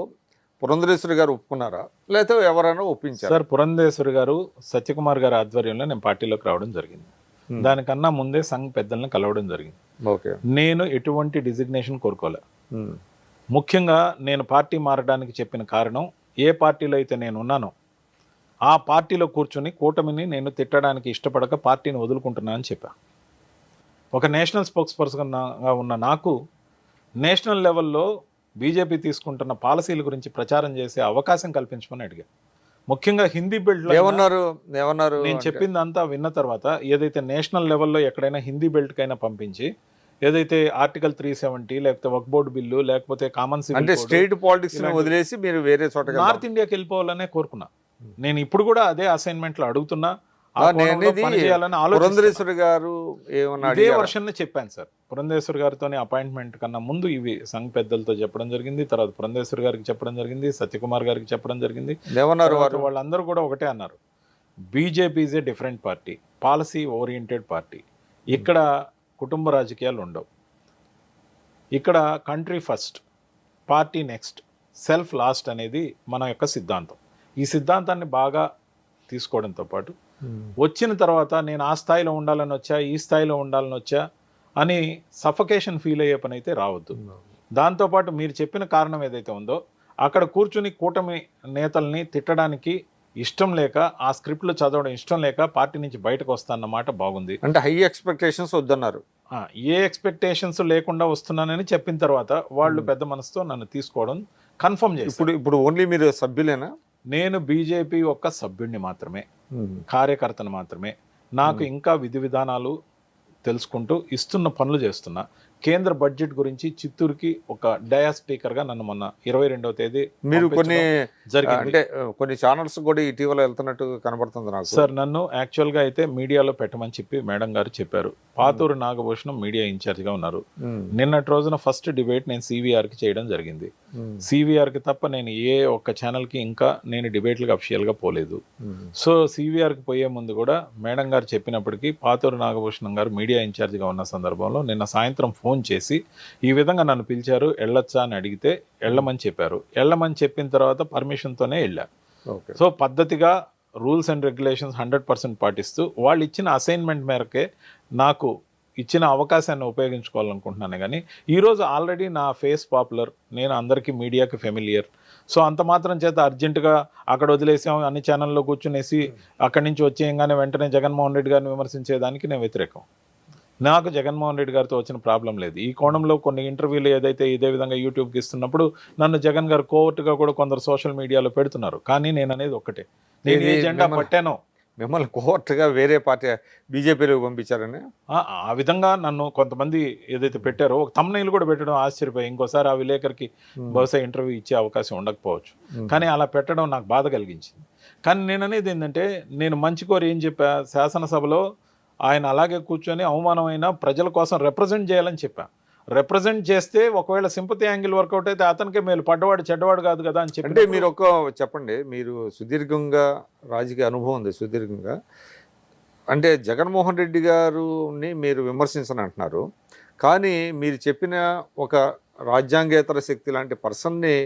పురంధరేశ్వరి గారు ఒప్పుకున్నారా, లేకపోతే ఎవరైనా ఒప్పించారు? సార్ పురంధేశ్వరి గారు, సత్యకుమార్ గారి ఆధ్వర్యంలో నేను పార్టీలోకి రావడం జరిగింది. దానికన్నా ముందే సంఘ్ పెద్దలను కలవడం జరిగింది. ఓకే. నేను ఎటువంటి డిజిగ్నేషన్ కోరుకోలే. ముఖ్యంగా నేను పార్టీ మారడానికి చెప్పిన కారణం, ఏ పార్టీలో అయితే నేను ఉన్నానో ఆ పార్టీలో కూర్చొని కూటమిని నేను తిట్టడానికి ఇష్టపడక పార్టీని వదులుకుంటున్నా అని చెప్పా. ఒక నేషనల్ స్పోక్స్ పర్సన్గా ఉన్న నాకు నేషనల్ లెవెల్లో బీజేపీ తీసుకుంటున్న పాలసీల గురించి ప్రచారం చేసే అవకాశం కల్పించమని అడిగా. ముఖ్యంగా హిందీ బెల్ట్ ఏమన్నారు? నేను చెప్పిందంతా విన్న తర్వాత ఏదైతే నేషనల్ లెవెల్లో ఎక్కడైనా హిందీ బెల్ట్ కైనా పంపించి, ఏదైతే ఆర్టికల్ 370 లేకపోతే వక్ బోర్డు బిల్లు లేకపోతే కామన్ అంటే స్టేట్ పాలిటిక్స్ వదిలేసి మీరు వేరే చోట నార్త్ ఇండియాకి వెళ్ళిపోవాలనే కోరుకున్నా. నేను ఇప్పుడు కూడా అదే అసైన్మెంట్ లో అడుగుతున్నా. పురంధరేశ్వరి గారు ఏమన్నా ఇదే వర్షన్ చెప్పాను సార్. పురంధేశ్వరి గారితో అపాయింట్మెంట్ కన్నా ముందు ఇవి సంఘ్ పెద్దలతో చెప్పడం జరిగింది. తర్వాత పురంధేశ్వరి గారికి చెప్పడం జరిగింది, సత్యకుమార్ గారికి చెప్పడం జరిగింది. ఏమన్నారు వాళ్ళందరూ కూడా ఒకటే అన్నారు, BJP is a different party, policy oriented party. ఇక్కడ కుటుంబ రాజకీయాలు ఉండవు. ఇక్కడ country first, party next, self last అనేది మన యొక్క సిద్ధాంతం. ఈ సిద్ధాంతాన్ని బాగా తీసుకోవడంతో పాటు వచ్చిన తర్వాత నేను ఆ స్థాయిలో ఉండాలని వచ్చా, ఈ స్థాయిలో ఉండాలని వచ్చా అని సఫకేషన్ ఫీల్ అయ్యే పని అయితే రావద్దు. దాంతోపాటు మీరు చెప్పిన కారణం ఏదైతే ఉందో, అక్కడ కూర్చుని కూటమి నేతల్ని తిట్టడానికి ఇష్టం లేక, ఆ స్క్రిప్ట్లు చదవడం ఇష్టం లేక పార్టీ నుంచి బయటకు వస్తానన్నమాట బాగుంది. అంటే హై ఎక్స్పెక్టేషన్స్ వద్దన్నారు. ఏ ఎక్స్పెక్టేషన్స్ లేకుండా వస్తున్నానని చెప్పిన తర్వాత వాళ్ళు పెద్ద మనసుతో నన్ను తీసుకోవడం కన్ఫర్మ్ చేసి. ఇప్పుడు ఓన్లీ మీరు సభ్యులేనా? నేను బీజేపీ ఒక్క సభ్యుడిని మాత్రమే, కార్యకర్తను మాత్రమే. నాకు ఇంకా విధి విధానాలు తెలుసుకుంటూ ఇస్తున్న పనులు చేస్తున్నా. కేంద్ర బడ్జెట్ గురించి చిత్తూరుకి ఒక డయా స్పీకర్గా నన్ను మొన్న 22వ తేదీ మీరు జరిగింది. అంటే కొన్ని ఛానల్స్ కూడా ఇటీవల వెళ్తున్నట్టు కనబడుతుంది నాకు. సార్ నన్ను యాక్చువల్గా అయితే మీడియాలో పెట్టమని చెప్పి మేడం గారు చెప్పారు. పాతూరు నాగభూషణం మీడియా ఇన్ఛార్జ్గా ఉన్నారు. నిన్నటి రోజున ఫస్ట్ డిబేట్ నేను సివిఆర్కి చేయడం జరిగింది. సివిఆర్కి తప్ప నేను ఏ ఒక్క ఛానల్కి ఇంకా నేను డిబేట్లకు అఫిషియల్గా పోలేదు. సో సివిఆర్కి పోయే ముందు కూడా మేడం గారు చెప్పినప్పటికీ పాతూరు నాగభూషణం గారు మీడియా ఇన్ఛార్జ్గా ఉన్న సందర్భంలో నిన్న సాయంత్రం ఫోన్ చేసి ఈ విధంగా నన్ను పిలిచారు, వెళ్ళొచ్చా అని అడిగితే వెళ్ళమని చెప్పారు. వెళ్ళమని చెప్పిన తర్వాత పర్మిషన్తోనే వెళ్ళా. సో పద్ధతిగా రూల్స్ అండ్ రెగ్యులేషన్స్ 100% పాటిస్తూ వాళ్ళు ఇచ్చిన అసైన్మెంట్ మేరకే నాకు ఇచ్చిన అవకాశాన్ని ఉపయోగించుకోవాలనుకుంటున్నాను. కానీ ఈరోజు ఆల్రెడీ నా ఫేస్ పాపులర్, నేను అందరికీ మీడియాకి ఫెమిలియర్. సో అంత మాత్రం చేత అర్జెంటుగా అక్కడ వదిలేసాం, అన్ని ఛానల్లో కూర్చునేసి అక్కడి నుంచి వచ్చేయంగానే వెంటనే జగన్మోహన్ రెడ్డి గారిని విమర్శించేదానికి నేను వ్యతిరేకం. నాకు జగన్మోహన్ రెడ్డి గారితో వచ్చిన ప్రాబ్లం లేదు. ఈ కోణంలో కొన్ని ఇంటర్వ్యూలు ఏదైతే ఇదే విధంగా యూట్యూబ్కి ఇస్తున్నప్పుడు నన్ను జగన్ గారు కోవర్ట్గా కూడా కొందరు సోషల్ మీడియాలో పెడుతున్నారు. కానీ నేను అనేది ఒక్కటే, నేను ఏ జెండా పట్టానో. మిమ్మల్ని కోవర్ట్గా వేరే పార్టీ బీజేపీలోకి పంపించారని ఆ విధంగా నన్ను కొంతమంది ఏదైతే పెట్టారో ఒక తమ్నైల్ కూడా పెట్టడం ఆశ్చర్యపోయి, ఇంకోసారి ఆ విలేకరికి బహుశా ఇంటర్వ్యూ ఇచ్చే అవకాశం ఉండకపోవచ్చు. కానీ అలా పెట్టడం నాకు బాధ కలిగించింది. కానీ నేను అనేది ఏంటంటే, నేను మంచి కోరి ఏం చెప్పా, శాసనసభలో ఆయన అలాగే కూర్చొని అవమానమైన ప్రజల కోసం రిప్రజెంట్ చేయాలని చెప్పా. రిప్రజెంట్ చేస్తే ఒకవేళ సింపతి యాంగిల్ వర్కౌట్ అయితే అతనికే మేలు, పడ్డవాడు చెడ్డవాడు కాదు కదా అని చెప్పి. అంటే మీరు చెప్పండి, మీరు సుదీర్ఘంగా రాజకీయ అనుభవం ఉంది, సుదీర్ఘంగా. అంటే జగన్మోహన్ రెడ్డి గారుని మీరు విమర్శించని అంటున్నారు, కానీ మీరు చెప్పిన ఒక రాజ్యాంగేతర శక్తి లాంటి పర్సన్ని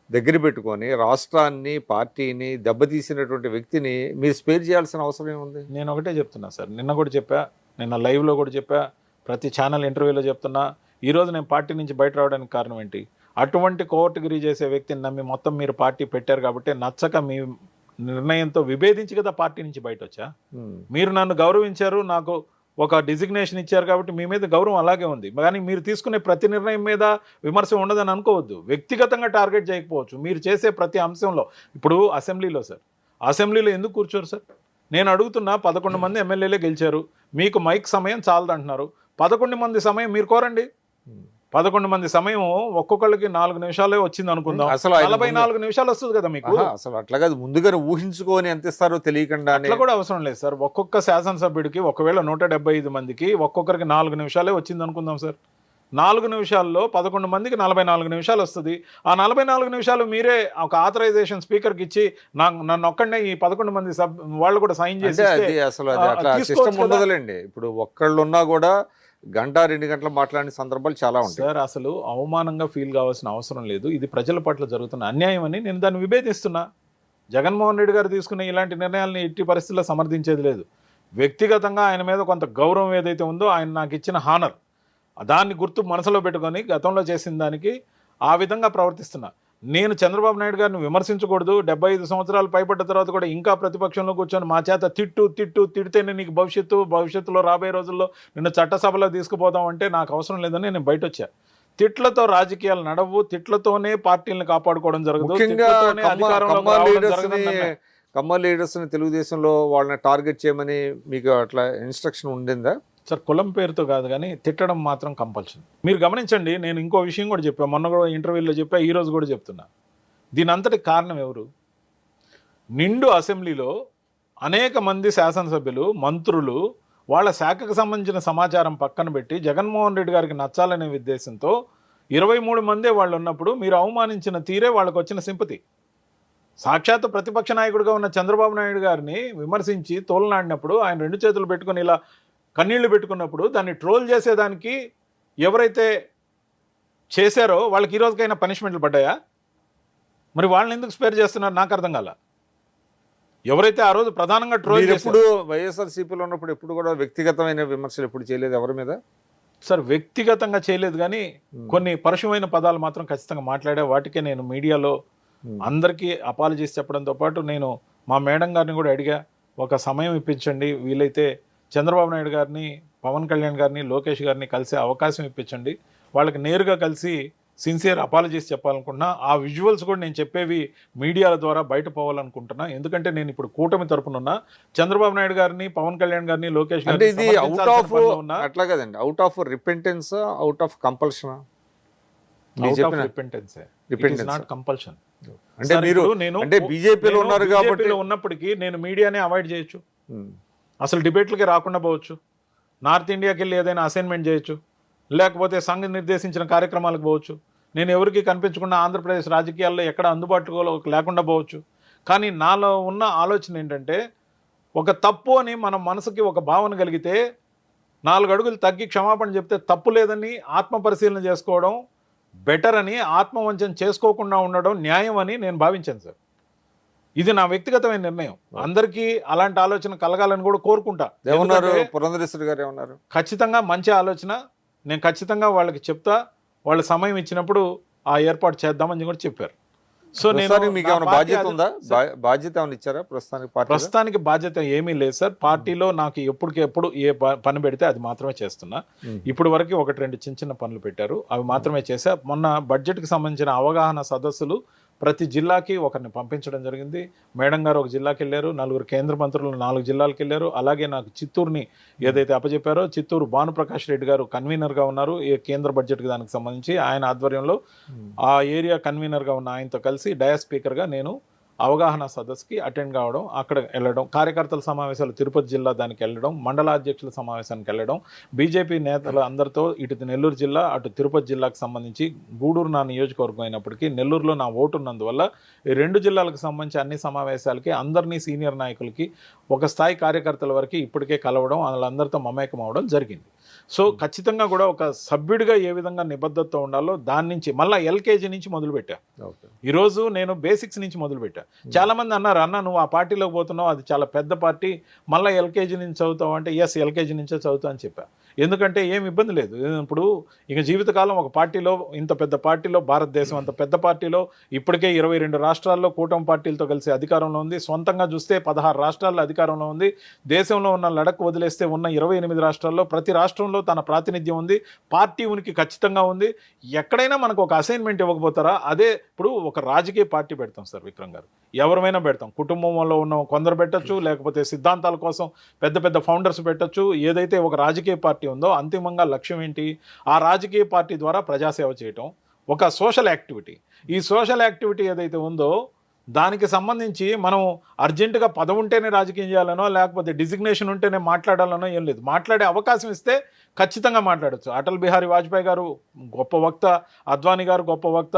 దగ్గర పెట్టుకొని రాష్ట్రాన్ని, పార్టీని దెబ్బతీసినటువంటి వ్యక్తిని మీరు స్పేర్ చేయాల్సిన అవసరం ఏముంది? నేను ఒకటే చెప్తున్నా సార్, నిన్న కూడా చెప్పా, నిన్న లైవ్లో కూడా చెప్పా, ప్రతి ఛానల్ ఇంటర్వ్యూలో చెప్తున్నా. ఈరోజు నేను పార్టీ నుంచి బయట రావడానికి కారణం ఏంటి? అటువంటి కోవర్ట్గిరి చేసే వ్యక్తిని నమ్మి మొత్తం మీరు పార్టీ పెట్టారు కాబట్టి నచ్చక మీ నిర్ణయంతో విభేదించి కదా పార్టీ నుంచి బయట వచ్చా. మీరు నన్ను గౌరవించారు, నాకు ఒక డిజిగ్నేషన్ ఇచ్చారు కాబట్టి మీ మీద గౌరవం అలాగే ఉంది. కానీ మీరు తీసుకునే ప్రతి నిర్ణయం మీద విమర్శ ఉండదని అనుకోవద్దు. వ్యక్తిగతంగా టార్గెట్ చేయకపోవచ్చు. మీరు చేసే ప్రతి అంశంలో, ఇప్పుడు అసెంబ్లీలో సార్, అసెంబ్లీలో ఎందుకు కూర్చోరు సార్? నేను అడుగుతున్నా, 11 మంది ఎమ్మెల్యేలే గెలిచారు, మీకు మైక్ సమయం చాలదంటున్నారు. 11 మంది సమయం మీరు కోరండి. 11 మంది సమయం ఒక్కొక్కళ్ళకి 4 నిమిషాలే వచ్చింది అనుకుందాం. అసలు ఆయన 44 నిమిషాలు వస్తుంది కదా మీకు. అసలు అట్లా కాదు, ముందుగానే ఊహించుకొని ఎంత ఇస్తారో తెలియకుండా అట్లా కూడా అవసరం లేదు సార్. ఒక్కొక్క శాసనసభ్యుడికి ఒకవేళ 175 మందికి ఒక్కొక్కరికి 4 నిమిషాలే వచ్చింది అనుకుందాం సార్. 4 నిమిషాల్లో 11 మందికి 44 నిమిషాలు వస్తుంది. ఆ 44 నిమిషాలు మీరే ఒక ఆథరైజేషన్ స్పీకర్కి ఇచ్చి నన్ను ఒక్కడనే ఈ 11 మంది వాళ్ళు కూడా సైన్ చేసి అది అసలు అది అట్లా సిస్టమ్ ఉండదులేండి. ఇప్పుడు ఒక్కళ్ళు ఉన్నా కూడా గంట 2 గంటలు మాట్లాడిన సందర్భాలు చాలా ఉంటాయి సార్. అసలు అవమానంగా ఫీల్ కావాల్సిన అవసరం లేదు. ఇది ప్రజల పట్ల జరుగుతున్న అన్యాయం అని నేను దాన్ని విభేదిస్తున్నా. జగన్మోహన్ రెడ్డి గారు తీసుకున్న ఇలాంటి నిర్ణయాలను ఎట్టి పరిస్థితుల్లో సమర్థించేది లేదు. వ్యక్తిగతంగా ఆయన మీద కొంత గౌరవం ఏదైతే ఉందో, ఆయన నాకు ఇచ్చిన హానర్, దాన్ని గుర్తు మనసులో పెట్టుకొని గతంలో చేసిన దానికి ఆ విధంగా ప్రవర్తిస్తున్నా. నేను చంద్రబాబు నాయుడు గారిని విమర్శించకూడదు. 75 సంవత్సరాలు పైపడ్డ తర్వాత కూడా ఇంకా ప్రతిపక్షంలో కూర్చొని మా చేత తిడితేనే నీకు భవిష్యత్తులో రాబోయే రోజుల్లో నిన్ను చట్టసభలో తీసుకుపోదాం అంటే నాకు అవసరం లేదని నేను బయట వచ్చా. తిట్లతో రాజకీయాలు నడవు, తిట్లతోనే పార్టీలను కాపాడుకోవడం జరగదు. కమ్మ లీడర్స్ ని తెలుగుదేశంలో వాళ్ళని టార్గెట్ చేయమని మీకు అట్లా ఇన్స్ట్రక్షన్ ఉండిందా సార్? కులం పేరుతో కాదు, కానీ తిట్టడం మాత్రం కంపల్సరీ. మీరు గమనించండి, నేను ఇంకో విషయం కూడా చెప్పాను, మొన్న కూడా ఇంటర్వ్యూలో చెప్పా, ఈ రోజు కూడా చెప్తున్నా. దీని అంతటి కారణం ఎవరు? నిండు అసెంబ్లీలో అనేక మంది శాసనసభ్యులు, మంత్రులు వాళ్ళ శాఖకు సంబంధించిన సమాచారం పక్కన పెట్టి జగన్మోహన్ రెడ్డి గారికి నచ్చాలనే ఉద్దేశంతో 23 మందే వాళ్ళు ఉన్నప్పుడు మీరు అవమానించిన తీరే వాళ్ళకు వచ్చిన సింపతి. సాక్షాత్ ప్రతిపక్ష నాయకుడిగా ఉన్న చంద్రబాబు నాయుడు గారిని విమర్శించి తోలనాడినప్పుడు, ఆయన 2 చేతులు పెట్టుకొని ఇలా కన్నీళ్లు పెట్టుకున్నప్పుడు దాన్ని ట్రోల్ చేసేదానికి ఎవరైతే చేశారో వాళ్ళకి ఈ రోజుకైనా పనిష్మెంట్లు పడ్డాయా? మరి వాళ్ళని ఎందుకు స్పేర్ చేస్తున్నారు నాకు అర్థం కాల. ఎవరైతే ఆ రోజు ప్రధానంగా ట్రోల్ ఎప్పుడు వైఎస్ఆర్సీపీలో ఉన్నప్పుడు ఎప్పుడు కూడా వ్యక్తిగతమైన విమర్శలు ఎప్పుడు చేయలేదు ఎవరి మీద సార్? వ్యక్తిగతంగా చేయలేదు, కానీ కొన్ని పరుషమైన పదాలు మాత్రం ఖచ్చితంగా మాట్లాడే. వాటికే నేను మీడియాలో అందరికీ అపాలజీస్ చెప్పడంతో పాటు నేను మా మేడం గారిని కూడా అడిగా, ఒక సమయం ఇప్పించండి, వీలైతే చంద్రబాబు నాయుడు గారిని, పవన్ కళ్యాణ్ గారిని, లోకేష్ గారిని కలిసే అవకాశం ఇప్పించండి, వాళ్ళకి నేరుగా కలిసి సిన్సియర్ అపాలజీస్ చెప్పాలనుకుంటున్నా. ఆ విజువల్స్ కూడా నేను చెప్పేవి మీడియాల ద్వారా బయట పోవాలనుకుంటున్నా. ఎందుకంటే నేను ఇప్పుడు కూటమి తరపున ఉన్నా. చంద్రబాబు నాయుడు గారిని, పవన్ కళ్యాణ్ గారిని, లోకేష్ గారిని అట్లా కదండి, out of repentance, out of compulsion, compulsion. అంటే మీరు అంటే బీజేపీలో ఉన్నారు కాబట్టి ఉన్నప్పటికీ నేను మీడియానే అవాయిడ్ చేయొచ్చు, అసలు డిబేట్లకి రాకుండా పోవచ్చు, నార్త్ ఇండియాకి వెళ్ళి ఏదైనా అసైన్మెంట్ చేయొచ్చు, లేకపోతే సంఘం నిర్దేశించిన కార్యక్రమాలకు పోవచ్చు. నేను ఎవరికి కనిపించకుండా ఆంధ్రప్రదేశ్ రాజకీయాల్లో ఎక్కడ అందుబాటులో లేకుండా పోవచ్చు. కానీ నాలో ఉన్న ఆలోచన ఏంటంటే, ఒక తప్పు అని మనం మనసుకి ఒక భావన కలిగితే 4 అడుగులు తగ్గి క్షమాపణ చెప్తే తప్పు లేదని ఆత్మ పరిశీలన చేసుకోవడం బెటర్ అని, ఆత్మవంచన చేసుకోకుండా ఉండడం న్యాయం అని నేను భావించాను సార్. ఇది నా వ్యక్తిగతమైన నిర్ణయం. అందరికీ అలాంటి ఆలోచన కలగాలని కూడా కోరుకుంటా. పురంధరేశ్వరి గారు ఏమన్నారు? ఖచ్చితంగా మంచి ఆలోచన, నేను ఖచ్చితంగా వాళ్ళకి చెప్తా, వాళ్ళ సమయం ఇచ్చినప్పుడు ఆ ఏర్పాటు చేద్దామని కూడా చెప్పారు. సో నేను మీకు ఏమైనా బాధ్యత ఉందా? బాధ్యత ఏమైనా ఇచ్చారా ప్రస్తుతానికి? బాధ్యత ఏమీ లేదు సార్. పార్టీలో నాకు ఎప్పుడు ఏ పని పెడితే అది మాత్రమే చేస్తున్నా. ఇప్పుడు వరకు 1-2 చిన్న పనులు పెట్టారు, అవి మాత్రమే చేశా. మొన్న బడ్జెట్కి సంబంధించిన అవగాహన సదస్సులు ప్రతి జిల్లాకి ఒకరిని పంపించడం జరిగింది. మేడం గారు ఒక జిల్లాకి వెళ్ళారు, 4 కేంద్ర మంత్రులు 4 జిల్లాలకు వెళ్ళారు. అలాగే నాకు చిత్తూరుని ఏదైతే అప్పచెప్పారో, చిత్తూరు భానుప్రకాష్ రెడ్డి గారు కన్వీనర్గా ఉన్నారు ఈ కేంద్ర బడ్జెట్కి దానికి సంబంధించి. ఆయన ఆధ్వర్యంలో ఆ ఏరియా కన్వీనర్గా ఉన్న ఆయనతో కలిసి డయాస్ స్పీకర్గా నేను అవగాహన సదస్సుకి అటెండ్ కావడం, అక్కడ వెళ్ళడం, కార్యకర్తల సమావేశాలు తిరుపతి జిల్లా దానికి వెళ్ళడం, మండలాధ్యక్షుల సమావేశానికి వెళ్ళడం, బీజేపీ నేతలు అందరితో ఇటు నెల్లూరు జిల్లా అటు తిరుపతి జిల్లాకు సంబంధించి, గూడూరు నా నియోజకవర్గం అయినప్పటికీ నెల్లూరులో నా ఓటు ఉన్నందువల్ల ఈ 2 జిల్లాలకు సంబంధించి అన్ని సమావేశాలకి అందరినీ సీనియర్ నాయకులకి ఒక స్థాయి కార్యకర్తల వరకు ఇప్పటికే కలవడం, వాళ్ళందరితో మమేకం అవడం జరిగింది. సో ఖచ్చితంగా కూడా ఒక సభ్యుడిగా ఏ విధంగా నిబద్ధతతో ఉండాలో దాని నుంచి మళ్ళీ ఎల్కేజీ నుంచి మొదలుపెట్టా. ఈరోజు నేను బేసిక్స్ నుంచి మొదలుపెట్టా. చాలా మంది అన్నారు, అన్న నువ్వు ఆ పార్టీలోకి పోతున్నావు, అది చాలా పెద్ద పార్టీ, మళ్ళీ ఎల్కేజీ నుంచి చదువుతావు అంటే ఎస్ ఎల్కేజీ నుంచే చదువుతా అని చెప్పా. ఎందుకంటే ఏం ఇబ్బంది లేదు. ఇప్పుడు ఇక జీవితకాలం ఒక పార్టీలో, ఇంత పెద్ద పార్టీలో, భారతదేశం అంత పెద్ద పార్టీలో ఇప్పటికే 22 రాష్ట్రాల్లో కూటమి పార్టీలతో కలిసి అధికారంలో ఉంది. సొంతంగా చూస్తే 16 రాష్ట్రాల్లో అధికారంలో ఉంది. దేశంలో ఉన్న లడక్ వదిలేస్తే ఉన్న 28 రాష్ట్రాల్లో ప్రతి రాష్ట్రంలో తన ప్రాతినిధ్యం ఉంది. పార్టీ ఉనికి ఖచ్చితంగా ఉంది. ఎక్కడైనా మనకు ఒక అసైన్మెంట్ ఇవ్వకపోతారా? అదే ఇప్పుడు ఒక రాజకీయ పార్టీ పెడతాం సార్ విక్రమ్ గారు, ఎవరిమైనా పెడతాం. కుటుంబంలో ఉన్న కొందరు పెట్టచ్చు, లేకపోతే సిద్ధాంతాల కోసం పెద్ద పెద్ద ఫౌండర్స్ పెట్టచ్చు. ఏదైతే ఒక రాజకీయ పార్టీ పార్టీ ఉందో అంతిమంగా లక్ష్యం ఏంటి? ఆ రాజకీయ పార్టీ ద్వారా ప్రజాసేవ చేయటం ఒక సోషల్ యాక్టివిటీ. ఈ సోషల్ యాక్టివిటీ ఏదైతే ఉందో దానికి సంబంధించి మనం అర్జెంటుగా పదవి ఉంటేనే రాజకీయం చేయాలనో లేకపోతే డిజిగ్నేషన్ ఉంటేనే మాట్లాడాలనో ఏం లేదు. మాట్లాడే అవకాశం ఇస్తే ఖచ్చితంగా మాట్లాడచ్చు. అటల్ బిహారీ వాజ్పేయి గారు గొప్ప వక్త, అద్వానీ గారు గొప్ప వక్త,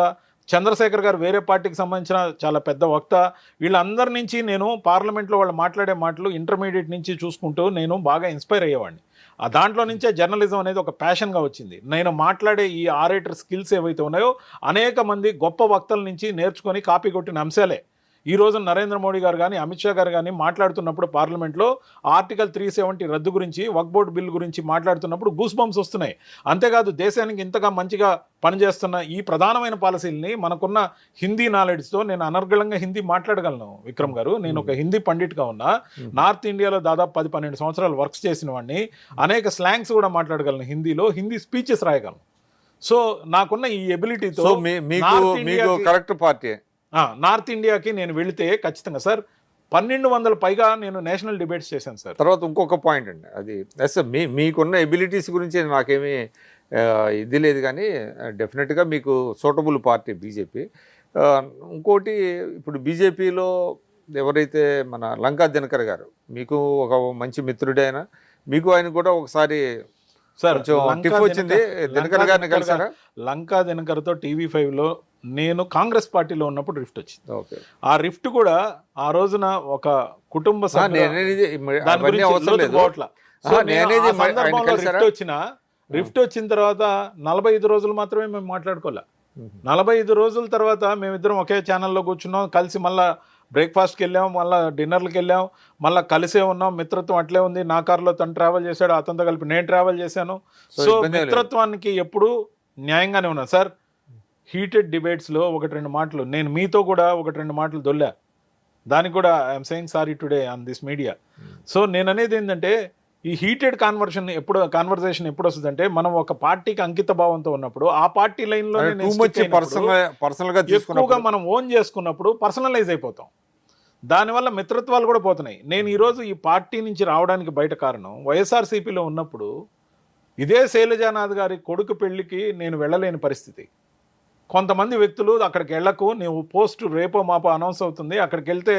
చంద్రశేఖర్ గారు వేరే పార్టీకి సంబంధించిన చాలా పెద్ద వక్త. వీళ్ళందరి నుంచి నేను పార్లమెంట్లో వాళ్ళు మాట్లాడే మాటలు ఇంటర్మీడియట్ నుంచి చూసుకుంటూ నేను బాగా ఇన్స్పైర్ అయ్యేవాడిని. ఆ దాంట్లో నుంచే జర్నలిజం అనేది ఒక ప్యాషన్గా వచ్చింది. నేను మాట్లాడే ఈ ఆరేటర్ స్కిల్స్ ఏవైతే ఉన్నాయో అనేక మంది గొప్ప వక్తల నుంచి నేర్చుకొని కాపీ కొట్టిన అంశాలే. ఈ రోజు నరేంద్ర మోడీ గారు కానీ అమిత్ షా గారు కానీ మాట్లాడుతున్నప్పుడు పార్లమెంట్లో ఆర్టికల్ 370 రద్దు గురించి, వక్ఫ్ బోర్డు బిల్ గురించి మాట్లాడుతున్నప్పుడు గూస్ బంప్స్ వస్తున్నాయి. అంతేకాదు దేశానికి ఇంతగా మంచిగా పనిచేస్తున్న ఈ ప్రధానమైన పాలసీలని మనకున్న హిందీ నాలెడ్జ్తో నేను అనర్గళంగా హిందీ మాట్లాడగలను. విక్రమ్ గారు, నేను ఒక హిందీ పండిట్గా ఉన్నా, నార్త్ ఇండియాలో దాదాపు 10-12 సంవత్సరాలు వర్క్స్ చేసిన వాడిని, అనేక స్లాంగ్స్ కూడా మాట్లాడగలను హిందీలో, హిందీ స్పీచెస్ రాయగలను. సో నాకున్న ఈ ఎబిలిటీతో మీకు కరెక్ట్ పార్టీ నార్త్ ఇండియాకి నేను వెళితే ఖచ్చితంగా సార్ 1200 పైగా నేను నేషనల్ డిబేట్స్ చేశాను సార్. తర్వాత ఇంకొక పాయింట్ అండి, అది ఎస్ మీకున్న ఎబిలిటీస్ గురించి నాకేమీ ఇది లేదు, కానీ డెఫినెట్గా మీకు సూటబుల్ పార్టీ బీజేపీ. ఇంకోటి, ఇప్పుడు బీజేపీలో ఎవరైతే మన లంకా దినకర్ గారు, మీకు ఒక మంచి మిత్రుడే ఆయన, మీకు ఆయన కూడా ఒకసారి సార్ టిఫ్ వచ్చింది, దినకర్ గారిని కలిసారా? లంకా దినకర్తో టీవీ5లో నేను కాంగ్రెస్ పార్టీలో ఉన్నప్పుడు రిఫ్ట్ వచ్చింది. ఆ రిఫ్ట్ కూడా ఆ రోజున ఒక కుటుంబ రిఫ్ట్ వచ్చిన తర్వాత 45 రోజులు మాత్రమే మేము మాట్లాడుకోలే. 45 రోజుల తర్వాత మేమిద్దరం ఒకే ఛానల్లో కూర్చున్నాం, కలిసి మళ్ళీ బ్రేక్ఫాస్ట్కి వెళ్ళాం, మళ్ళీ డిన్నర్లకు వెళ్ళాం, మళ్ళీ కలిసే ఉన్నాం. మిత్రత్వం అట్లే ఉంది. నా కారులో తను ట్రావెల్ చేశాడు, అతనితో కలిపి నేను ట్రావెల్ చేశాను. సో మిత్రత్వానికి ఎప్పుడు న్యాయంగానే ఉన్నాను సార్. హీటెడ్ డిబేట్స్లో 1-2 మాటలు నేను మీతో కూడా 1-2 మాటలు దొల్లా, దానికి కూడా I'm saying sorry today on this media. So నేను అనేది ఏంటంటే ఈ హీటెడ్ కాన్వర్సేషన్ ఎప్పుడు వస్తుందంటే మనం ఒక పార్టీకి అంకిత భావంతో ఉన్నప్పుడు, ఆ పార్టీ లైన్లో ఎక్కువగా మనం ఓన్ చేసుకున్నప్పుడు పర్సనలైజ్ అయిపోతాం. దానివల్ల మిత్రత్వాలు కూడా పోతున్నాయి. నేను ఈరోజు ఈ పార్టీ నుంచి రావడానికి బయట కారణం, వైఎస్ఆర్సీపీలో ఉన్నప్పుడు ఇదే శైలజానాథ్ గారి కొడుకు పెళ్లికి నేను వెళ్ళలేని పరిస్థితి. కొంతమంది వ్యక్తులు అక్కడికి వెళ్ళకు, నువ్వు పోస్ట్ రేపో మాపో అనౌన్స్ అవుతుంది, అక్కడికి వెళ్తే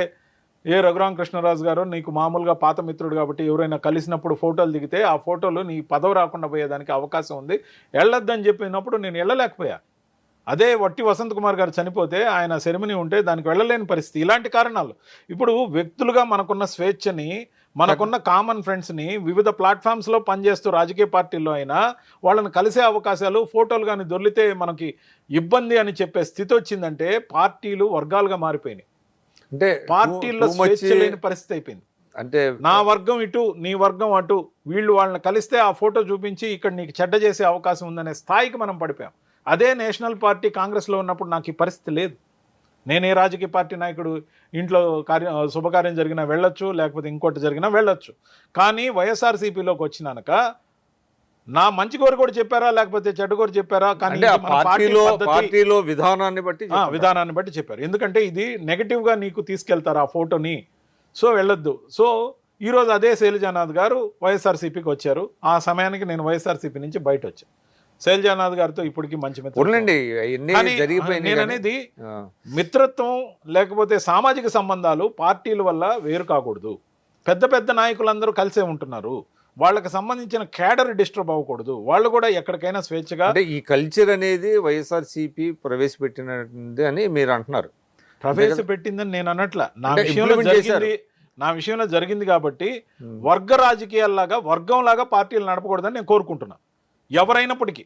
రఘురామకృష్ణరాజు గారు నీకు మామూలుగా పాత మిత్రుడు కాబట్టి ఎవరైనా కలిసినప్పుడు ఫోటోలు దిగితే ఆ ఫోటోలు నీ పదవి రాకుండా పోయేదానికి అవకాశం ఉంది, వెళ్ళొద్దని చెప్పినప్పుడు నేను వెళ్ళలేకపోయా. అదే వట్టి వసంత్ కుమార్ గారు చనిపోతే ఆయన సెరమనీ ఉంటే దానికి వెళ్ళలేని పరిస్థితి. ఇలాంటి కారణాలు. ఇప్పుడు వ్యక్తులుగా మనకున్న స్వేచ్ఛని, మనకున్న కామన్ ఫ్రెండ్స్ని వివిధ ప్లాట్ఫామ్స్లో పనిచేస్తూ రాజకీయ పార్టీల్లో అయినా వాళ్ళని కలిసే అవకాశాలు, ఫోటోలు కానీ దొర్లితే మనకి ఇబ్బంది అని చెప్పే స్థితి వచ్చిందంటే పార్టీలు వర్గాలుగా మారిపోయినాయి. అంటే పార్టీల్లో స్వేచ్ఛ లేని పరిస్థితి అయిపోయింది. అంటే నా వర్గం ఇటు, నీ వర్గం అటు, వీళ్ళు వాళ్ళని కలిస్తే ఆ ఫోటో చూపించి ఇక్కడ నీకు చెడ్డ చేసే అవకాశం ఉందనే స్థాయికి మనం పడిపోయాం. అదే నేషనల్ పార్టీ కాంగ్రెస్లో ఉన్నప్పుడు నాకు ఈ పరిస్థితి లేదు. నేనే రాజకీయ పార్టీ నాయకుడు ఇంట్లో శుభకార్యం జరిగినా వెళ్ళొచ్చు, లేకపోతే ఇంకోటి జరిగినా వెళ్ళొచ్చు. కానీ వైఎస్ఆర్సీపీలోకి వచ్చినాక నా మంచి కోరు కూడా చెప్పారా లేకపోతే చెడ్డ కోరు చెప్పారా, కానీ పార్టీలో విధానాన్ని బట్టి చెప్పారు. ఎందుకంటే ఇది నెగటివ్గా నీకు తీసుకెళ్తారు ఆ ఫోటోని, సో వెళ్ళొద్దు. సో ఈరోజు అదే శైలజానాథ్ గారు వైఎస్ఆర్సీపీకి వచ్చారు. ఆ సమయానికి నేను వైఎస్ఆర్సీపీ నుంచి బయట వచ్చాను. శైలజానాథ్ గారితో ఇప్పటికీ మంచి మిత్రుడు. నేననేది మిత్రత్వం లేకపోతే సామాజిక సంబంధాలు పార్టీల వల్ల వేరు కాకూడదు. పెద్ద పెద్ద నాయకులందరూ కలిసే ఉంటున్నారు, వాళ్ళకి సంబంధించిన క్యాడర్ డిస్టర్బ్ అవ్వకూడదు. వాళ్ళు కూడా ఎక్కడికైనా స్వేచ్ఛగా. అంటే ఈ కల్చర్ అనేది వైఎస్ఆర్సీపీ ప్రవేశపెట్టినది అని మీరు అంటున్నారు. ప్రవేశపెట్టిందని నేను అనట్లా, నా విషయంలో జరిగింది కాబట్టి వర్గ రాజకీయాల్లాగా వర్గంలాగా పార్టీలు నడపకూడదని నేను కోరుకుంటున్నా. ఎవరైనప్పటికీ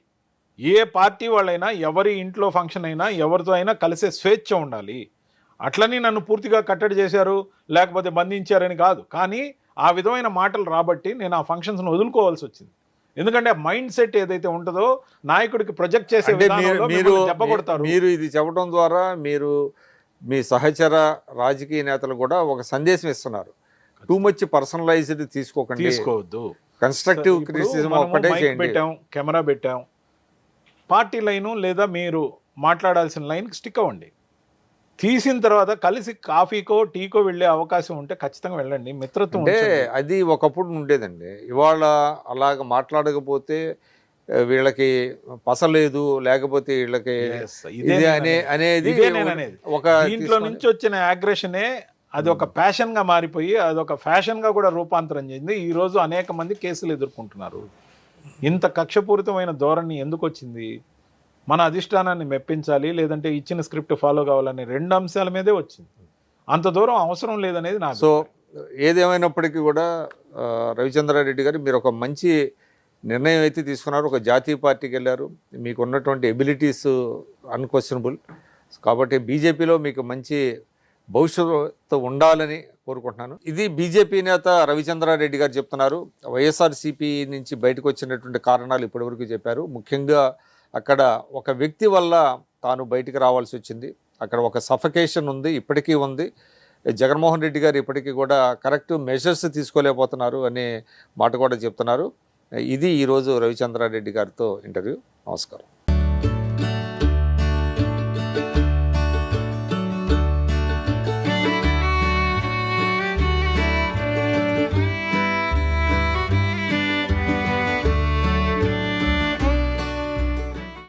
ఏ పార్టీ వాళ్ళైనా, ఎవరి ఇంట్లో ఫంక్షన్ అయినా, ఎవరితో అయినా కలిసే స్వేచ్ఛ ఉండాలి. అట్లని నన్ను పూర్తిగా కట్టడి చేశారు లేకపోతే బంధించారని కాదు, కానీ ఆ విధమైన మాటలు రాబట్టి నేను ఆ ఫంక్షన్స్ను వదులుకోవాల్సి వచ్చింది. ఎందుకంటే మైండ్ సెట్ ఏదైతే ఉంటుందో నాయకుడికి ప్రొజెక్ట్ చేసే దెబ్బ కొడతారు. మీరు ఇది చెప్పడం ద్వారా మీరు మీ సహచర రాజకీయ నేతలు కూడా ఒక సందేశం ఇస్తున్నారు. టూ మచ్ పర్సనలైజ్డ్ తీసుకోవద్దు, కన్స్ట్రక్టివ్ క్రిటిసిజం ఒక్కటే చేయండి. పెట్టాం, కెమెరా పెట్టాం, పార్టీ లైను లేదా మీరు మాట్లాడాల్సిన లైన్కి స్టిక్ అవ్వండి. తీసిన తర్వాత కలిసి కాఫీకో టీకో వెళ్ళే అవకాశం ఉంటే ఖచ్చితంగా వెళ్ళండి, మిత్రత్వం అంటే ఉంచండి. అది ఒకప్పుడు ఉండేదండి. ఇవాళ అలాగ మాట్లాడకపోతే వీళ్ళకి పసలేదు, లేకపోతే వీళ్ళకి Yes, ఇదే ఇది నేను అనేది ఇదే నేను అనేది. ఒక దీంట్లో నుంచి వచ్చిన అగ్రెషనే అది ఒక ప్యాషన్ గా మారిపోయి అది ఒక ఫ్యాషన్ గా కూడా రూపాంతరం చెంది ఈ రోజు అనేక మంది కేసులు ఎదుర్కొంటున్నారు. ఇంత కక్షపూరితమైన ధోరణి ఎందుకు వచ్చింది? మన అధిష్టానాన్ని మెప్పించాలి, లేదంటే ఇచ్చిన స్క్రిప్ట్ ఫాలో కావాలని 2 అంశాల మీదే వచ్చింది. అంత దూరం అవసరం లేదనేది నా సో ఏదేమైనప్పటికీ కూడా రవిచంద్రారెడ్డి గారు మీరు ఒక మంచి నిర్ణయం అయితే తీసుకున్నారు. ఒక జాతీయ పార్టీకి వెళ్ళారు, మీకు ఉన్నటువంటి ఎబిలిటీస్ అన్క్వశ్చనబుల్. కాబట్టి బీజేపీలో మీకు మంచి భవిష్యత్తు ఉండాలని కోరుకుంటున్నాను. ఇది బీజేపీ నేత రవిచంద్రారెడ్డి గారు చెప్తున్నారు. వైఎస్ఆర్సీపీ నుంచి బయటకు వచ్చినటువంటి కారణాలు ఇప్పటివరకు చెప్పారు. ముఖ్యంగా అక్కడ ఒక వ్యక్తి వల్ల తాను బయటికి రావాల్సి వచ్చింది. అక్కడ ఒక సఫకేషన్ ఉంది, ఇప్పటికీ ఉంది. జగన్మోహన్ రెడ్డి గారు ఇప్పటికీ కూడా కరెక్ట్ మెజర్స్ తీసుకోలేకపోతున్నారు అనే మాట కూడా చెప్తున్నారు. ఇది ఈరోజు రవిచంద్రారెడ్డి గారితో ఇంటర్వ్యూ. నమస్కారం.